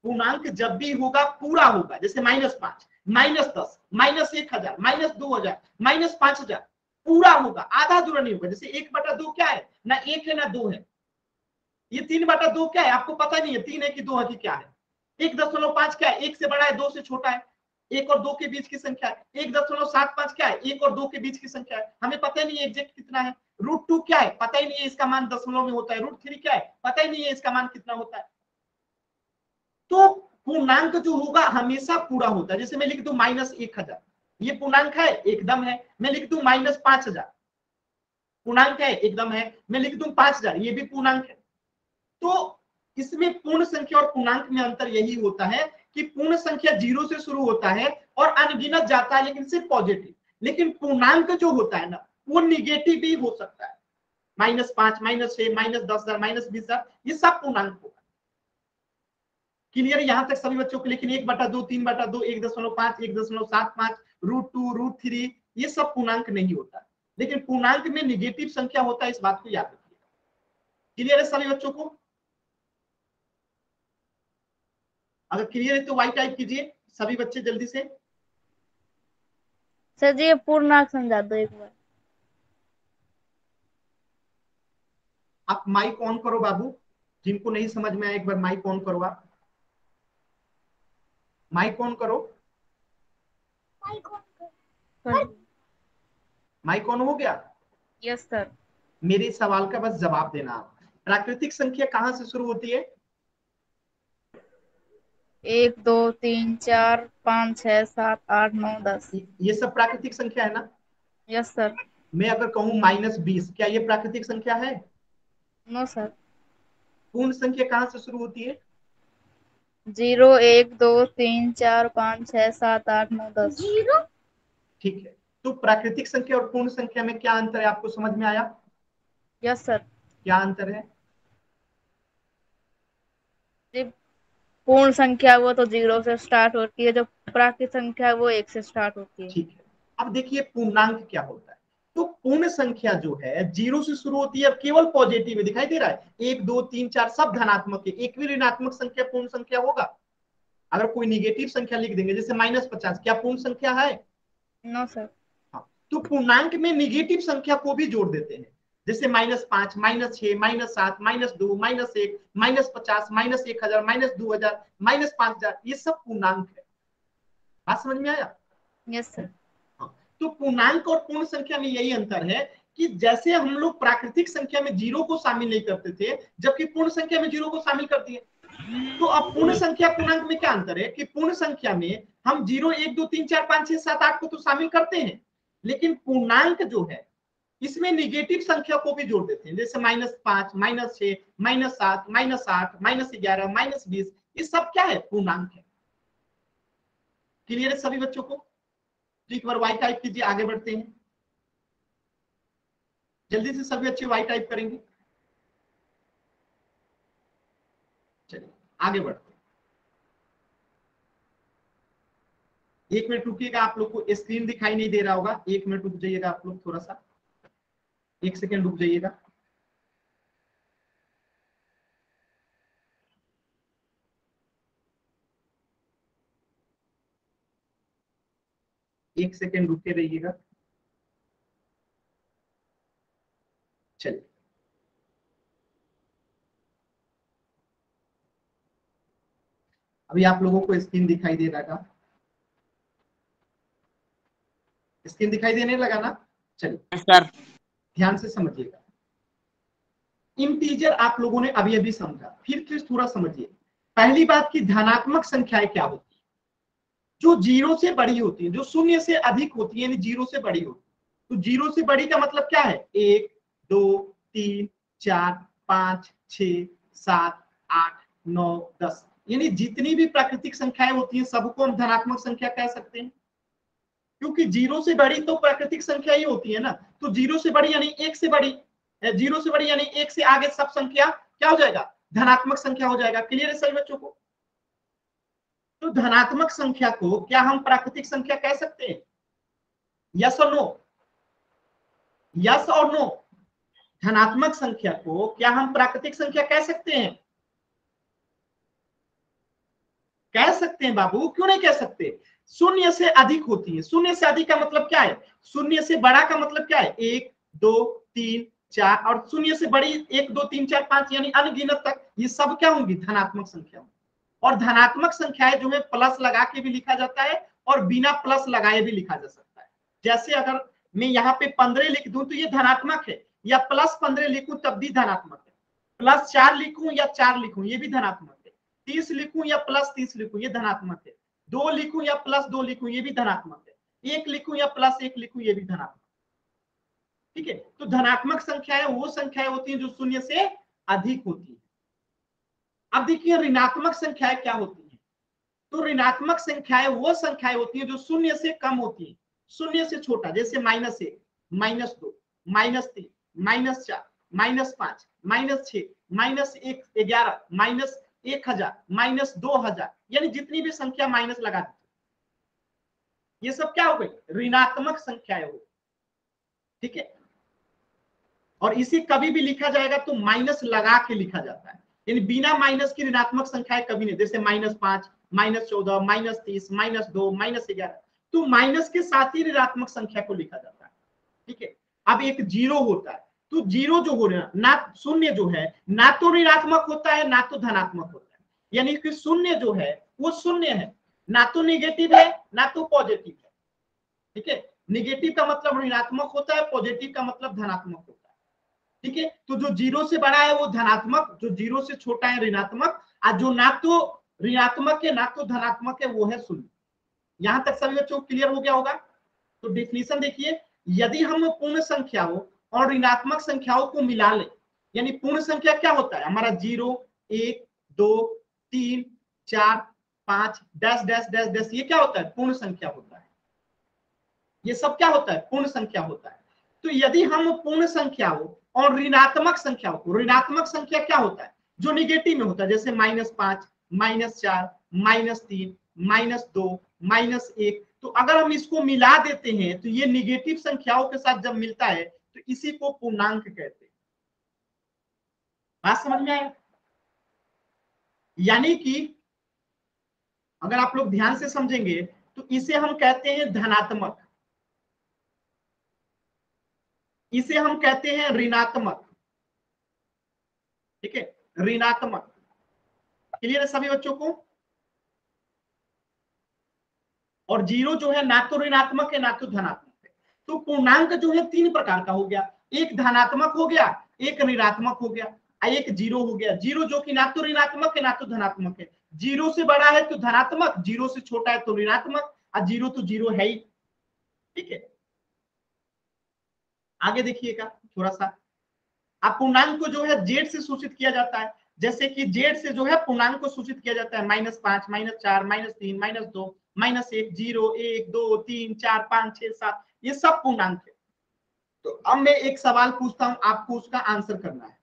पूर्णांक जब भी होगा पूरा होगा, जैसे -5, -10, -1000, -2000, -5000, पूरा होगा, आधा अधूरा नहीं होगा। जैसे 1/2 क्या है, ना 1 है ना 2 है। ये 3/2 क्या है, आपको पता नहीं है 3 है कि 2 है कि क्या है। 1.5 क्या है, 1 से बड़ा है 2 से छोटा है, 1 और 2 के बीच की संख्या है। 1.75 क्या है, 1 और 2 के बीच की संख्या है, हमें पता ही नहीं है एग्जैक्ट कितना है। √2 क्या है, पता ही नहीं है, इसका मान दशमलव में होता है। √3 क्या है, पता ही नहीं है, इसका मान कितना होता है। तो पूर्णांक जो होगा हमेशा पूरा होता है। जैसे मैं लिख दूं -1000, ये पूर्णांक है, एकदम है। मैं लिख दूं -5000, पूर्णांक है, एकदम है। मैं लिख दूं 5000, ये भी पूर्णांक है। तो इसमें पूर्ण संख्या और पूर्णांक में अंतर यही होता है कि पूर्ण संख्या 0 से शुरू होता है और अनगिनत जाता है, लेकिन सिर्फ पॉजिटिव। लेकिन पूर्णांक जो होता है ना, वो निगेटिव भी हो सकता है। -5, -6, -10,000, -20,000, ये सब पूर्णांक होगा। क्लियर यहां तक सभी बच्चों को। लेकिन 1/2, 3/2, 1.5, 1.75, √2, √3, ये सब पूर्णांक नहीं होता। लेकिन पूर्णांक में निगेटिव संख्या होता है, इस बात को याद रखिएगा। क्लियर है सभी बच्चों को? अगर क्लियर है तो वाई टाइप कीजिए सभी बच्चे जल्दी से। सर जी ये पूर्णांक समझा दो एक बार। आप माइक ऑन करो बाबू, जिनको नहीं समझ में आया एक बार माइक ऑन करो। आप माइक ऑन करो। माइक ऑन हो गया? Yes sir. मेरे सवाल का बस जवाब देना आप। प्राकृतिक संख्या कहां से शुरू होती है? 1 2 3 4 5 6 7 8 9 10। ये सब प्राकृतिक संख्या है ना? Yes sir. मैं अगर कहूं -20, क्या ये प्राकृतिक संख्या है? No sir. पूर्ण संख्या कहां से शुरू होती है? 0 1 2 3 4 5 6 7 8 9 10। 0। ठीक है, तो प्राकृतिक संख्या और पूर्ण संख्या में क्या अंतर है, आपको समझ में आया? Yes sir. क्या अंतर है? पूर्ण संख्या वो तो 0 से स्टार्ट होती है, जो प्राकृतिक संख्या है वो 1 से स्टार्ट होती है। ठीक है, अब देखिए पूर्णांक क्या होता है। तो पूर्ण संख्या जो है 0 से शुरू होती है, केवल पॉजिटिव में दिखाई दे रहा है। 1 2 3 4 सब धनात्मक है, एक भी ऋणात्मक संख्या पूर्ण संख्या होगा? अगर कोई निगेटिव संख्या लिख देंगे जैसे -50, क्या पूर्ण संख्या है? No sir. हाँ, तो पूर्णांक में निगेटिव संख्या को भी जोड़ देते हैं, जैसे -5, -6, -7, -2, -1, -50, -1000, -2000, -5000, ये सब पूर्णांक है। बात समझ में आया? Yes sir. हाँ, तो पूर्णांक और पूर्ण संख्या में यही अंतर है कि जैसे हम लोग प्राकृतिक संख्या में 0 को शामिल नहीं करते थे, जबकि पूर्ण संख्या में 0 को शामिल कर दिए। तो अब पूर्ण संख्या पूर्णांक में क्या अंतर है कि पूर्ण संख्या में हम 0 1 2 3 4 5 6 7 8 को तो शामिल करते हैं, लेकिन पूर्णांक जो है इसमें निगेटिव संख्या को भी जोड़ देते हैं, जैसे -5, -6, -7, -8, -11, -20, ये सब क्या है, पूर्णांक है। क्लियर है सभी बच्चों को? तो एक बार वाई टाइप कीजिए, आगे बढ़ते हैं। जल्दी से सभी बच्चे वाई टाइप करेंगे। चलिए आगे बढ़ते हैं। 1 मिनट रुकिएगा, आप लोग को स्क्रीन दिखाई नहीं दे रहा होगा, 1 मिनट रुक जाइएगा आप लोग, थोड़ा सा 1 सेकेंड रुक जाइएगा। एक सेकेंड रुके रहिएगा। चलिए अभी आप लोगों को स्क्रीन दिखाई दे रहा था? स्क्रीन दिखाई देने लगा ना? चलिए सर। ध्यान से समझिएगा। इंटीजर आप लोगों ने अभी अभी समझा, फिर थोड़ा समझिए। पहली बात की धनात्मक संख्याएं क्या होती है? जो जीरो से बड़ी होती है, जो शून्य से अधिक होती है, यानी जीरो से बड़ी होती है। तो जीरो से बड़ी का मतलब क्या है? 1 2 3 4 5 6 7 8 9 10, यानी जितनी भी प्राकृतिक संख्याएं होती हैं सबको हम धनात्मक संख्या कह सकते हैं, क्योंकि जीरो से बड़ी तो प्राकृतिक संख्या ही होती है ना। तो जीरो से बड़ी यानी एक से बड़ी, जीरो से बड़ी यानी एक से आगे सब संख्या क्या हो जाएगा? धनात्मक संख्या हो जाएगा। क्लियर है सभी बच्चों को? तो धनात्मक संख्या को क्या हम प्राकृतिक संख्या कह सकते हैं? यस और नो? यस और नो? धनात्मक संख्या को क्या हम प्राकृतिक संख्या कह सकते हैं? कह सकते हैं बाबू, क्यों नहीं कह सकते? शून्य से अधिक होती है। शून्य से अधिक का मतलब क्या है? शून्य से बड़ा का मतलब क्या है? 1 2 3 4, और शून्य से बड़ी 1 2 3 4 5 यानी अनगिनत तक, ये सब क्या होंगी? धनात्मक संख्या। और धनात्मक संख्याएं जो है प्लस लगा के भी लिखा जाता है और बिना प्लस लगाए भी लिखा जा सकता है। जैसे अगर मैं यहाँ पे 15 लिख दूं तो ये धनात्मक है, या प्लस 15 लिखूं तब भी धनात्मक है। प्लस 4 लिखूं या 4 लिखूं ये भी धनात्मक है। 30 लिखूं या प्लस 30 लिखूं ये धनात्मक है। 2 लिखूं या प्लस 2 लिखूं ये भी धनात्मक है। 1 लिखूं या प्लस 1 लिखूं ये भी धनात्मक। ठीक है, तो धनात्मक संख्याएं वो संख्याएं होती हैं जो शून्य से अधिक होती है। अब देखिए ऋणात्मक संख्याएं क्या होती है। तो ऋणात्मक संख्याएं वो संख्याएं होती हैं जो शून्य से कम होती है, शून्य से छोटा, जैसे -1 -2 -3 -4 -5 -6 -1 11 -1000 -2000, यानी जितनी भी संख्या माइनस लगा दी, ये सब क्या हो गई? ऋणात्मक संख्याएं हो। ठीक है, और इसे कभी भी लिखा जाएगा तो माइनस लगा के लिखा जाता है, यानी बिना माइनस की ऋणात्मक संख्याएं कभी नहीं, जैसे -5 -14 -30 -2 -11, तो माइनस के साथ ही ऋणात्मक संख्या को लिखा जाता है। ठीक है, अब एक जीरो होता है, तो जीरो जो हो रहा है ना, शून्य जो है ना तो ऋणात्मक होता है ना तो धनात्मक होता है, यानी कि शून्य जो है वो शून्य है, ना तो निगेटिव है ना तो पॉजिटिव है। ठीक है, निगेटिव का मतलब ऋणात्मक होता है, पॉजिटिव का मतलब धनात्मक होता है। ठीक है, तो जो जीरो से बड़ा है वो धनात्मक, जो जीरो से छोटा है ऋणात्मक, और जो ना तो ऋणात्मक है ना तो धनात्मक है वो है शून्य। यहां तक सभी बच्चों को क्लियर हो गया होगा? तो डेफिनेशन देखिए, यदि हम पूर्ण संख्याओं और ऋणात्मक संख्याओं को मिला ले, यानी पूर्ण संख्या क्या होता है हमारा? 0 1 2 3 4 5 डैश डैश डैश डैश, ये क्या होता है? पूर्ण संख्या होता है। ये सब क्या होता है? पूर्ण संख्या होता है। तो यदि हम पूर्ण संख्याओं और ऋणात्मक संख्याओं को, ऋणात्मक संख्या क्या होता है? जो निगेटिव में होता है, जैसे -5 -4 -3 -2 -1, तो अगर हम इसको मिला देते हैं तो ये निगेटिव संख्याओं के साथ जब मिलता है तो इसी को पूर्णांक कहते हैं। बात समझ में आया? यानी कि अगर आप लोग ध्यान से समझेंगे तो इसे हम कहते हैं धनात्मक, इसे हम कहते हैं ऋणात्मक। ठीक है, ऋणात्मक। क्लियर है सभी बच्चों को? और जीरो जो है ना तो ऋणात्मक है ना तो धनात्मक है। तो पूर्णांक जो है 3 प्रकार का हो गया, एक धनात्मक हो गया, एक ऋणात्मक हो गया, एक जीरो हो गया। जीरो जो कि ना तो ऋणात्मक है ना तो धनात्मक है। जीरो से बड़ा है तो धनात्मक, जीरो से छोटा है तो ऋणात्मक, और जीरो तो जीरो है ही। ठीक है, आगे देखिएगा थोड़ा सा। अब पूर्णांक को जो है जेड से सूचित किया जाता है, जैसे कि जेड से जो है पूर्णांक को सूचित किया जाता है, -5 -4 -3 -2 -1 0 1 2 3 4 5 6 7, ये सब पूर्णांक है। तो अब मैं एक सवाल पूछता हूं, आपको उसका आंसर करना है।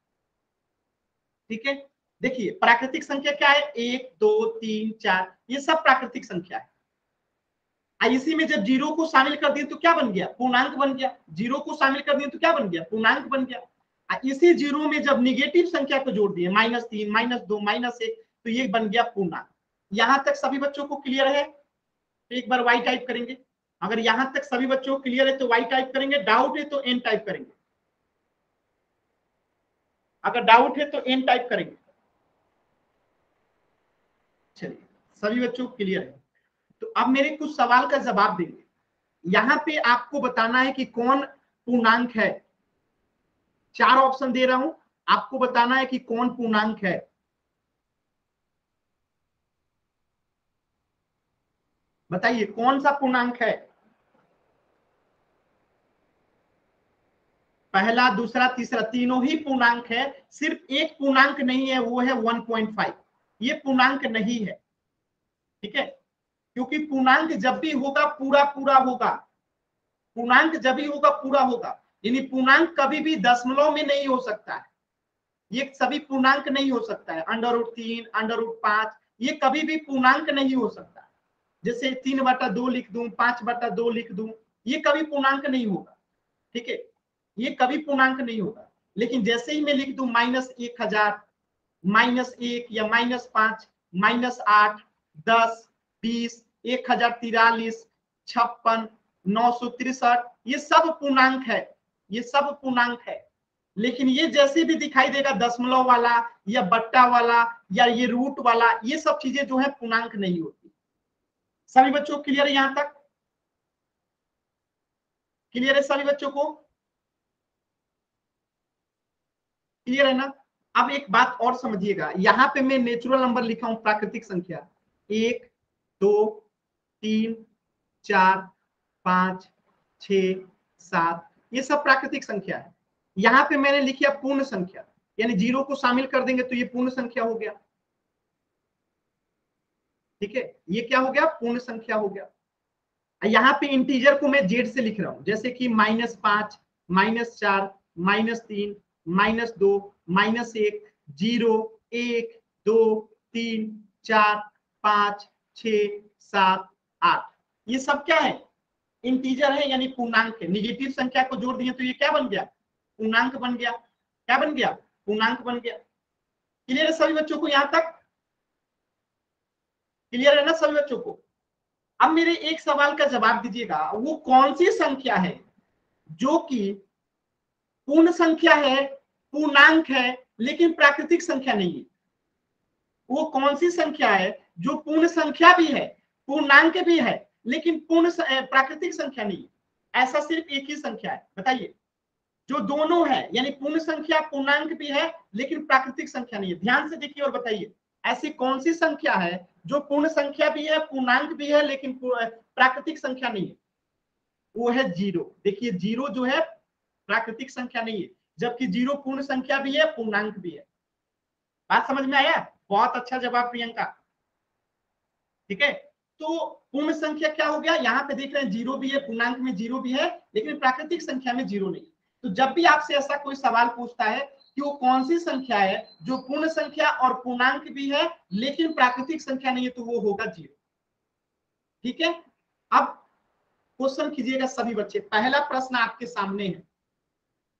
ठीक है, देखिए प्राकृतिक संख्या क्या है? 1 2 3 4, ये सब प्राकृतिक संख्या है। इसी में जब जीरो को शामिल कर दिए तो क्या बन गया? पूर्णांक बन गया। जीरो को शामिल कर दिए तो क्या बन गया? पूर्णांक बन गया। इसी जीरो में जब निगेटिव संख्या को जोड़ दिए, -3 -2 -1, तो ये बन गया पूर्णांक। यहां तक सभी बच्चों को क्लियर है? तो एक बार वाई टाइप करेंगे। अगर यहां तक सभी बच्चों को क्लियर है तो वाई टाइप करेंगे, डाउट है तो एन टाइप करेंगे। अगर डाउट है तो एन टाइप करेंगे। चलिए, सभी बच्चों को क्लियर है? तो अब मेरे कुछ सवाल का जवाब देंगे। यहां पे आपको बताना है कि कौन पूर्णांक है। 4 ऑप्शन दे रहा हूं, आपको बताना है कि कौन पूर्णांक है। बताइए कौन सा पूर्णांक है? पहला, दूसरा, तीसरा, तीनों ही पूर्णांक है। सिर्फ एक पूर्णांक नहीं है, वो है 1.5। ये पूर्णांक नहीं है, ठीक है, क्योंकि पूर्णांक जब भी होगा पूरा पूरा होगा। पूर्णांक जब भी होगा पूरा होगा, यानी पूर्णांक कभी भी दशमलव में नहीं हो सकता है। ये सभी पूर्णांक नहीं हो सकता है। √3, √5 ये कभी भी पूर्णांक नहीं हो सकता। जैसे 3/2 लिख दूं, 5/2 लिख दूं, ये कभी पूर्णांक नहीं होगा, ठीक है, ये कभी पूर्णांक नहीं होगा। लेकिन जैसे ही मैं लिख दूं -1000, -1 या -5, -8, 10, 20, 1043, 56, 963, ये सब पूर्णांक है, ये सब पूर्णांक है। लेकिन ये जैसे भी दिखाई देगा दशमलव वाला या बट्टा वाला या ये रूट वाला, ये सब चीजें जो है पूर्णांक नहीं होती। सभी बच्चों क्लियर है? यहां तक क्लियर है सभी बच्चों को? क्लियर है ना? अब एक बात और समझिएगा, यहां पे मैं नेचुरल नंबर लिखा हूं, प्राकृतिक संख्या 1, 2, 3, 4, 5, 6, 7, ये सब प्राकृतिक संख्या है। यहां पे मैंने लिखा पूर्ण संख्या, यानी जीरो को शामिल कर देंगे तो ये पूर्ण संख्या हो गया, ठीक है, ये क्या हो गया? पूर्ण संख्या हो गया। यहाँ पे इंटीजर को मैं जेड से लिख रहा हूं, जैसे कि -5, -4, -3, -2, -1, 0, 1, 2, 3, 4, 5, 6, 7, 8, ये सब क्या है? इंटीजर है, यानी पूर्णांक है। निगेटिव संख्या को जोड़ दिए तो ये क्या बन गया? पूर्णांक बन गया। क्या बन गया? पूर्णांक बन गया। क्लियर है सभी बच्चों को? यहां तक क्लियर है ना सभी बच्चों को? अब मेरे एक सवाल का जवाब दीजिएगा, वो कौन सी संख्या है जो कि पूर्ण संख्या है, पूर्णांक है, लेकिन प्राकृतिक संख्या नहीं है? वो कौन सी संख्या है जो पूर्ण संख्या भी है, पूर्णांक भी है, लेकिन प्राकृतिक संख्या नहीं है? ऐसा सिर्फ एक ही संख्या है, बताइए, जो दोनों है, यानी पूर्ण संख्या पूर्णांक भी है लेकिन प्राकृतिक संख्या नहीं है। ध्यान से देखिए और बताइए, ऐसी कौन सी संख्या है जो पूर्ण संख्या भी है, पूर्णांक भी है, लेकिन प्राकृतिक संख्या नहीं है? वो है जीरो। देखिए जीरो जो है प्राकृतिक संख्या नहीं है, जबकि जीरो पूर्ण संख्या भी है, पूर्णांक भी है। बात समझ में आया? बहुत अच्छा जवाब प्रियंका, ठीक है। तो पूर्ण संख्या क्या हो गया? यहाँ पे देख रहे हैं जीरो भी है, पूर्णांक में जीरो भी है, लेकिन प्राकृतिक संख्या में जीरो नहीं। तो जब भी आपसे ऐसा कोई सवाल पूछता है कि वो कौन सी संख्या है जो पूर्ण संख्या और पूर्णांक भी है लेकिन प्राकृतिक संख्या नहीं है, तो वो होगा जीरो, ठीक है। अब क्वेश्चन कीजिएगा सभी बच्चे, पहला प्रश्न आपके सामने है,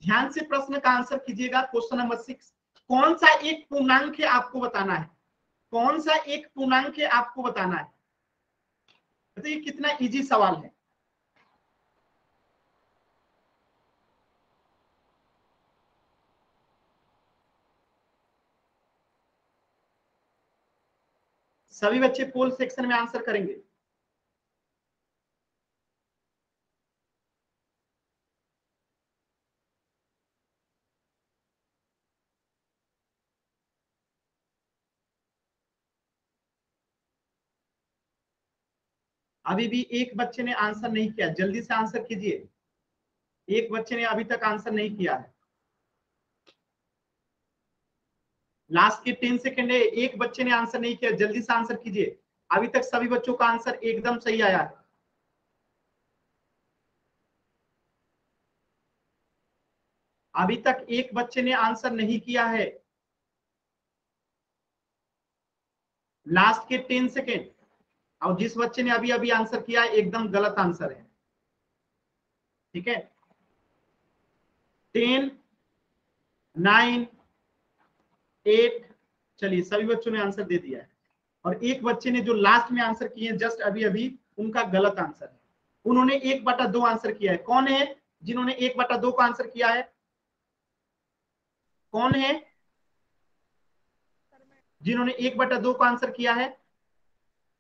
ध्यान से प्रश्न का आंसर कीजिएगा। क्वेश्चन नंबर 6, कौन सा एक पूर्णांक है आपको बताना है, कौन सा एक पूर्णांक है आपको बताना है। बताइए कितना इजी सवाल है। सभी बच्चे पोल सेक्शन में आंसर करेंगे। अभी भी एक बच्चे ने आंसर नहीं किया, जल्दी से आंसर कीजिए। एक बच्चे ने अभी तक आंसर नहीं किया है, लास्ट के 10 सेकंड है। एक बच्चे ने आंसर नहीं किया, जल्दी से आंसर कीजिए। अभी तक सभी बच्चों का आंसर एकदम सही आया है। अभी तक एक बच्चे ने आंसर नहीं किया है, लास्ट के 10 सेकेंड। और जिस बच्चे ने अभी अभी आंसर किया है एकदम गलत आंसर है, ठीक है। 10, 9, 8, चलिए सभी बच्चों ने आंसर दे दिया है। और एक बच्चे ने जो लास्ट में आंसर किए हैं जस्ट अभी अभी, उनका गलत आंसर है। उन्होंने 1/2 आंसर किया है। कौन है जिन्होंने 1/2 का आंसर किया है? कौन है जिन्होंने 1/2 का आंसर किया है?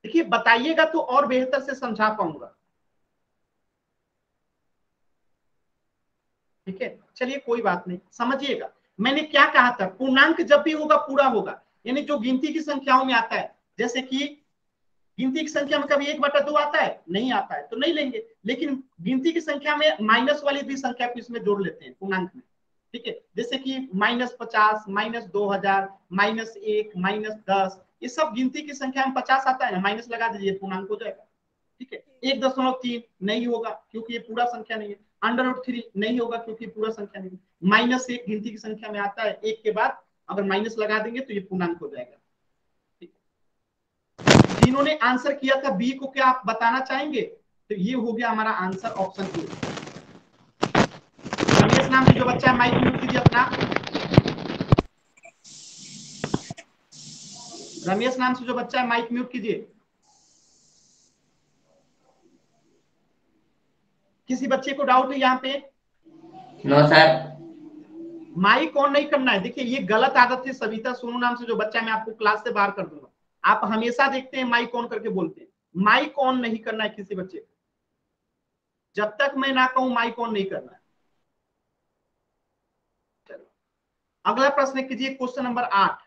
देखिए बताइएगा तो और बेहतर से समझा पाऊंगा, ठीक है। चलिए कोई बात नहीं, समझिएगा मैंने क्या कहा था, पूर्णांक जब भी होगा पूरा होगा, यानी जो गिनती की संख्याओं में आता है, जैसे कि गिनती की संख्या में कभी 1/2 आता है? नहीं आता है, तो नहीं लेंगे। लेकिन गिनती की संख्या में माइनस वाली भी संख्या को इसमें जोड़ लेते हैं पूर्णांक में, ठीक है। जैसे कि -50, -2000, -1, -10, ये सब गिनती की संख्या में 50 आता है, माइनस लगा दीजिए, पूर्णांक हो जाएगा, ठीक है। 1.3 नहीं होगा क्योंकि ये पूरा संख्या नहीं है। √3 नहीं होगा क्योंकि पूरा संख्या नहीं है। -1 गिनती की संख्या में आता है, 1 के बाद अगर माइनस लगा देंगे तो ये पूर्णांक हो जाएगा। जिन्होंने आंसर किया था बी को, क्या आप बताना चाहेंगे? तो ये हो गया हमारा आंसर ऑप्शन ए। रमेश नाम से जो बच्चा है माइक म्यूट कीजिए अपना। रमेश नाम से जो बच्चा है माइक म्यूट कीजिए। किसी बच्चे को डाउट है यहाँ पे? No sir. माइक ऑन नहीं करना है। देखिए ये गलत आदत है। सविता सोनू नाम से जो बच्चा है, मैं आपको क्लास से बाहर कर दूंगा। आप हमेशा देखते हैं माइक ऑन करके बोलते हैं, माइक ऑन नहीं करना है किसी बच्चे को। जब तक मैं ना कहूं माइक ऑन नहीं करना है। चलो अगला प्रश्न कीजिए, क्वेश्चन नंबर 8।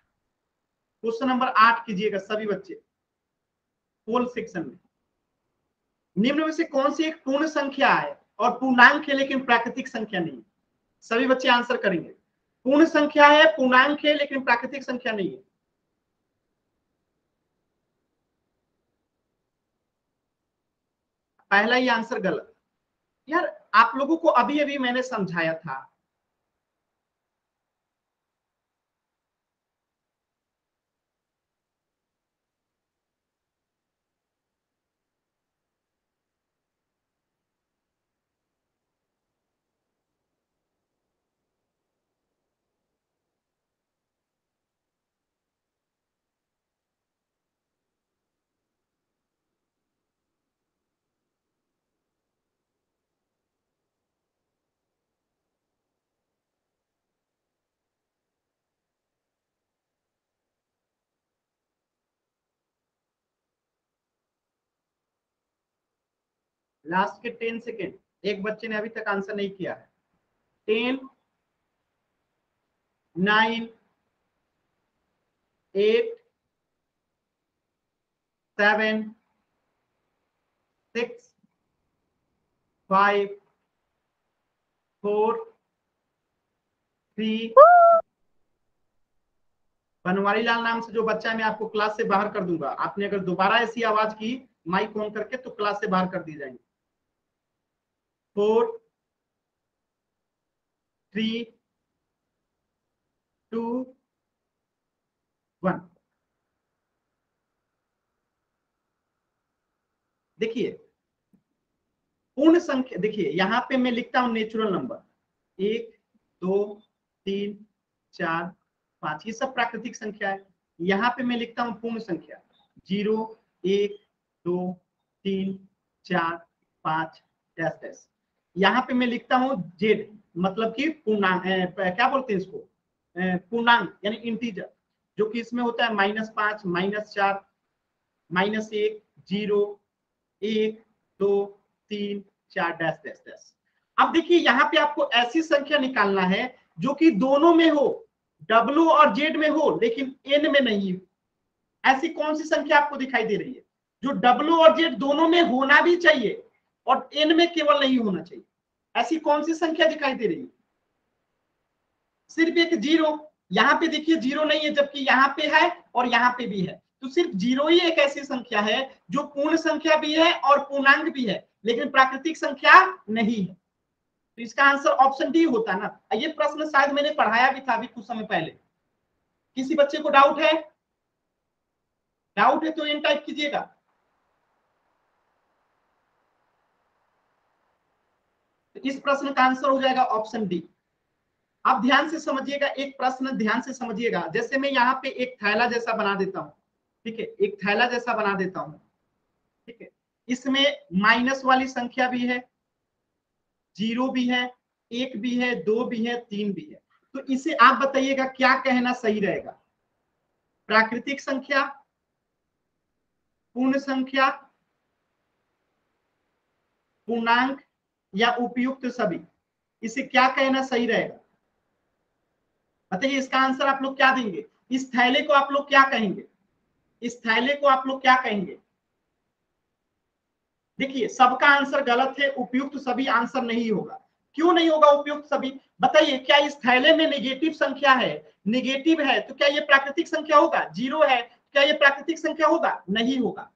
क्वेश्चन नंबर 8 कीजिएगा सभी बच्चे पोल सेक्शन में। निम्न में से कौन सी एक पूर्ण संख्या है और पूर्णांक है लेकिन प्राकृतिक संख्या नहीं? सभी बच्चे आंसर करेंगे। पूर्ण संख्या है, पूर्णांक है, लेकिन प्राकृतिक संख्या नहीं है। पहला ही आंसर गलत। यार आप लोगों को अभी अभी मैंने समझाया था, लास्ट के 10 सेकेंड। एक बच्चे ने अभी तक आंसर नहीं किया है। 10, 9, 8, 7, 6, 5, 4, 3। बनवारी लाल नाम से जो बच्चा है, मैं आपको क्लास से बाहर कर दूंगा। आपने अगर दोबारा ऐसी आवाज की माइक ऑन करके तो क्लास से बाहर कर दी जाएंगे। 4, 3, 2, 1। देखिए पूर्ण संख्या, देखिए यहाँ पे मैं लिखता हूं नेचुरल नंबर 1, 2, 3, 4, 5, ये सब प्राकृतिक संख्या है। यहाँ पे मैं लिखता हूं पूर्ण संख्या 0, 1, 2, 3, 4, 5 डैश डैश। यहाँ पे मैं लिखता हूं जेड, मतलब कि पूर्णांक, क्या बोलते हैं इसको, पूर्णांक यानी इंटीजर, जो कि इसमें होता है -5, -4, -1, 0, 1, 2, 3, 4 डैश डैश डैश। अब देखिए यहाँ पे आपको ऐसी संख्या निकालना है जो कि दोनों में हो, W और Z में हो लेकिन N में नहीं हो। ऐसी कौन सी संख्या आपको दिखाई दे रही है जो W और Z दोनों में होना भी चाहिए और N में केवल नहीं होना चाहिए? ऐसी कौन सी संख्या दिखाई दे रही है? सिर्फ एक 0। यहाँ पे देखिए 0 नहीं है, जबकि यहाँ पे है और यहाँ पे भी है। तो सिर्फ 0 ही एक ऐसी संख्या है जो पूर्ण संख्या भी है और पूर्णांक भी है लेकिन प्राकृतिक संख्या नहीं है। तो इसका आंसर ऑप्शन डी होता है ना। ये प्रश्न शायद मैंने पढ़ाया भी था अभी कुछ समय पहले। किसी बच्चे को डाउट है? डाउट है तो एन टाइप कीजिएगा। तो इस प्रश्न का आंसर हो जाएगा ऑप्शन डी। अब ध्यान से समझिएगा, एक प्रश्न ध्यान से समझिएगा। जैसे मैं यहाँ पे एक थैला जैसा बना देता हूँ, ठीक है, एक थैला जैसा बना देता हूँ, ठीक है। इसमें माइनस वाली संख्या भी है, 0 भी है, 1 भी है, 2 भी है, 3 भी है। तो इसे आप बताइएगा क्या कहना सही रहेगा? प्राकृतिक संख्या, पूर्ण संख्या, पूर्णांक या उपयुक्त सभी? इसे क्या कहना सही रहेगा? बताइए, इसका आंसर आप लोग क्या देंगे? इस थैले को आप लोग क्या कहेंगे? इस थैले को आप लोग क्या कहेंगे? देखिए सबका आंसर गलत है, उपयुक्त सभी आंसर नहीं होगा। क्यों नहीं होगा उपयुक्त सभी? बताइए, क्या इस थैले में नेगेटिव संख्या है? नेगेटिव है तो क्या ये प्राकृतिक संख्या होगा? जीरो है क्या ये प्राकृतिक संख्या होगा? नहीं होगा।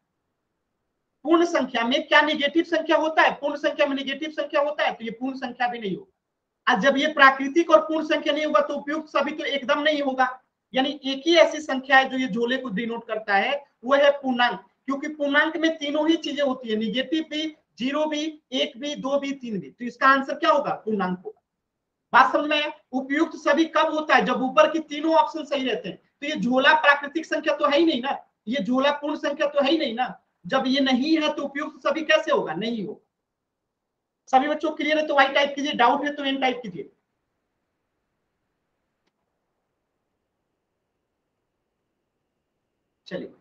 पूर्ण संख्या में क्या नेगेटिव संख्या होता है? पूर्ण संख्या में नेगेटिव संख्या होता है, तो ये पूर्ण संख्या भी नहीं होगा। जब ये प्राकृतिक और पूर्ण संख्या नहीं होगा तो उपयुक्त सभी तो एकदम नहीं होगा। यानी एक ही ऐसी संख्या है जो ये झोले को डिनोट करता है, वो है पूर्णांक। क्योंकि पूर्णांक में तीनों ही चीजें होती है, निगेटिव भी, जीरो भी, एक भी, दो भी, तीन भी। तो इसका आंसर क्या होगा? पूर्णांक होगा। बात समझ में? उपयुक्त सभी कब होता है? जब ऊपर की तीनों ऑप्शन सही रहते हैं। तो ये झोला प्राकृतिक संख्या तो है ही नहीं ना, ये झोला पूर्ण संख्या तो है ही नहीं ना। जब ये नहीं है तो उपयुक्त सभी कैसे होगा? नहीं होगा। सभी बच्चों क्लियर है तो वाई टाइप कीजिए, डाउट है तो एन टाइप कीजिए। चलिए,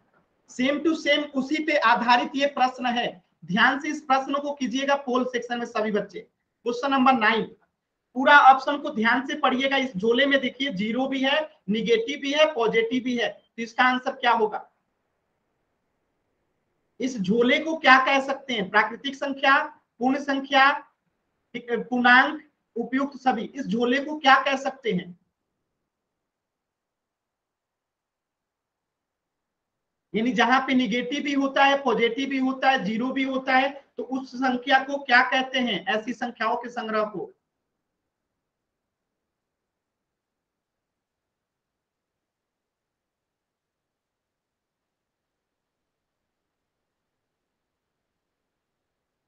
सेम टू सेम उसी पे आधारित ये प्रश्न है। ध्यान से इस प्रश्न को कीजिएगा पोल सेक्शन में सभी बच्चे। क्वेश्चन नंबर 9, पूरा ऑप्शन को ध्यान से पढ़िएगा। इस झोले में देखिए जीरो भी है, निगेटिव भी है, पॉजिटिव भी है। तो इसका आंसर क्या होगा? इस झोले को क्या कह सकते हैं? प्राकृतिक संख्या, पूर्ण संख्या, पूर्णांक, उपयुक्त सभी। इस झोले को क्या कह सकते हैं? यानी जहां पे निगेटिव भी होता है, पॉजिटिव भी होता है, जीरो भी होता है, तो उस संख्या को क्या कहते हैं? ऐसी संख्याओं के संग्रह को।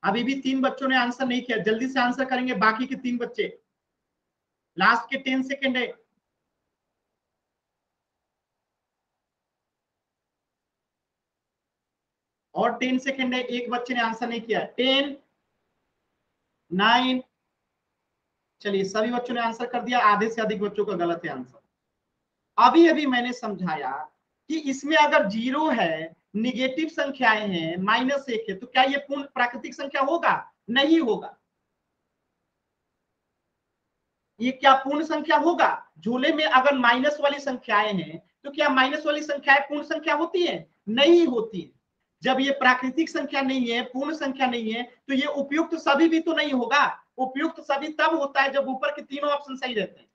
अभी भी 3 बच्चों ने आंसर नहीं किया, जल्दी से आंसर करेंगे बाकी के 3 बच्चे। लास्ट के 10 सेकेंड है। और 10 सेकेंड है, एक बच्चे ने आंसर नहीं किया। 10, 9, चलिए सभी बच्चों ने आंसर कर दिया। आधे से अधिक बच्चों का गलत है आंसर। अभी अभी मैंने समझाया कि इसमें अगर जीरो है, निगेटिव संख्याएं हैं, -1 है, तो क्या ये पूर्ण प्राकृतिक संख्या होगा? नहीं होगा। ये क्या पूर्ण संख्या होगा? झोले में अगर माइनस वाली संख्याएं हैं तो क्या माइनस वाली संख्याएं पूर्ण संख्या होती है? नहीं होती है। जब ये प्राकृतिक संख्या नहीं है, पूर्ण संख्या नहीं है, तो ये उपयुक्त सभी भी तो नहीं होगा। उपयुक्त सभी तब होता है जब ऊपर के तीनों ऑप्शन सही रहते हैं।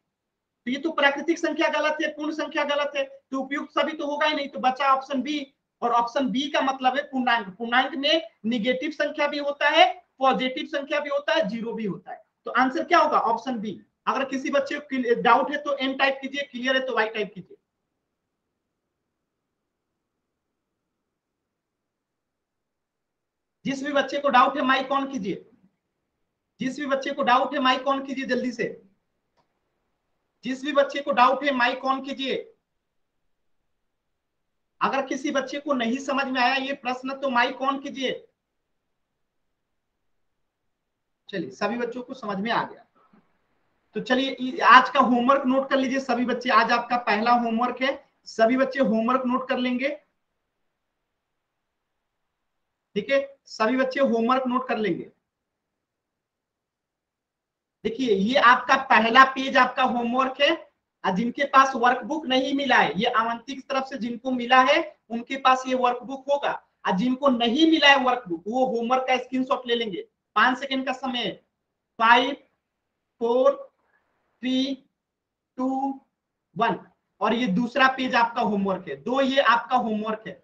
तो ये तो प्राकृतिक संख्या गलत है, पूर्ण संख्या गलत है, तो उपयुक्त सभी तो होगा ही नहीं। तो बचा ऑप्शन बी, और ऑप्शन बी का मतलब है पूर्णांक। पूर्णांक में निगेटिव संख्या भी होता है, पॉजिटिव संख्या भी होता है, जीरो भी होता है। तो आंसर क्या होगा? Option B. अगर किसी बच्चे को डाउट है तो एम टाइप कीजिए, क्लियर है तो वाई टाइप कीजिए। जिस भी बच्चे को डाउट है माइक ऑन कीजिए। जिस भी बच्चे को डाउट है माइक ऑन कीजिए जल्दी से। जिस भी बच्चे को डाउट है माइक ऑन कीजिए। अगर किसी बच्चे को नहीं समझ में आया ये प्रश्न तो माइक ऑन कीजिए। चलिए सभी बच्चों को समझ में आ गया। तो चलिए आज का होमवर्क नोट कर लीजिए सभी बच्चे। आज आपका पहला होमवर्क है, सभी बच्चे होमवर्क नोट कर लेंगे। ठीक है, सभी बच्चे होमवर्क नोट कर लेंगे। देखिए ये आपका पहला पेज आपका होमवर्क है। जिनके पास वर्कबुक नहीं मिला है, ये अवंती की तरफ से जिनको मिला है उनके पास ये वर्कबुक होगा। और जिनको नहीं मिला है वर्कबुक, वो होमवर्क का स्क्रीनशॉट ले लेंगे। 5 सेकेंड का समय। 5, 4, 3, 2, 1। और ये दूसरा पेज आपका होमवर्क है। 2 ये आपका होमवर्क है।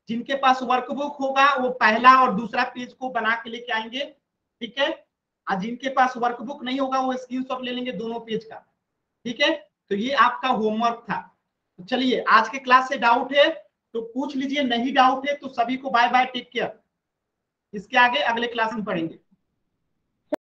जिनके पास वर्कबुक होगा वो पहला और दूसरा पेज को बना के लेके आएंगे। ठीक है, और जिनके पास वर्कबुक नहीं होगा वो स्क्रीनशॉट ले लेंगे दोनों पेज का। ठीक है, तो ये आपका होमवर्क था। तो चलिए आज के क्लास से डाउट है तो पूछ लीजिए, नहीं डाउट है तो सभी को बाय बाय, टेक केयर। इसके आगे अगले क्लास में पढ़ेंगे।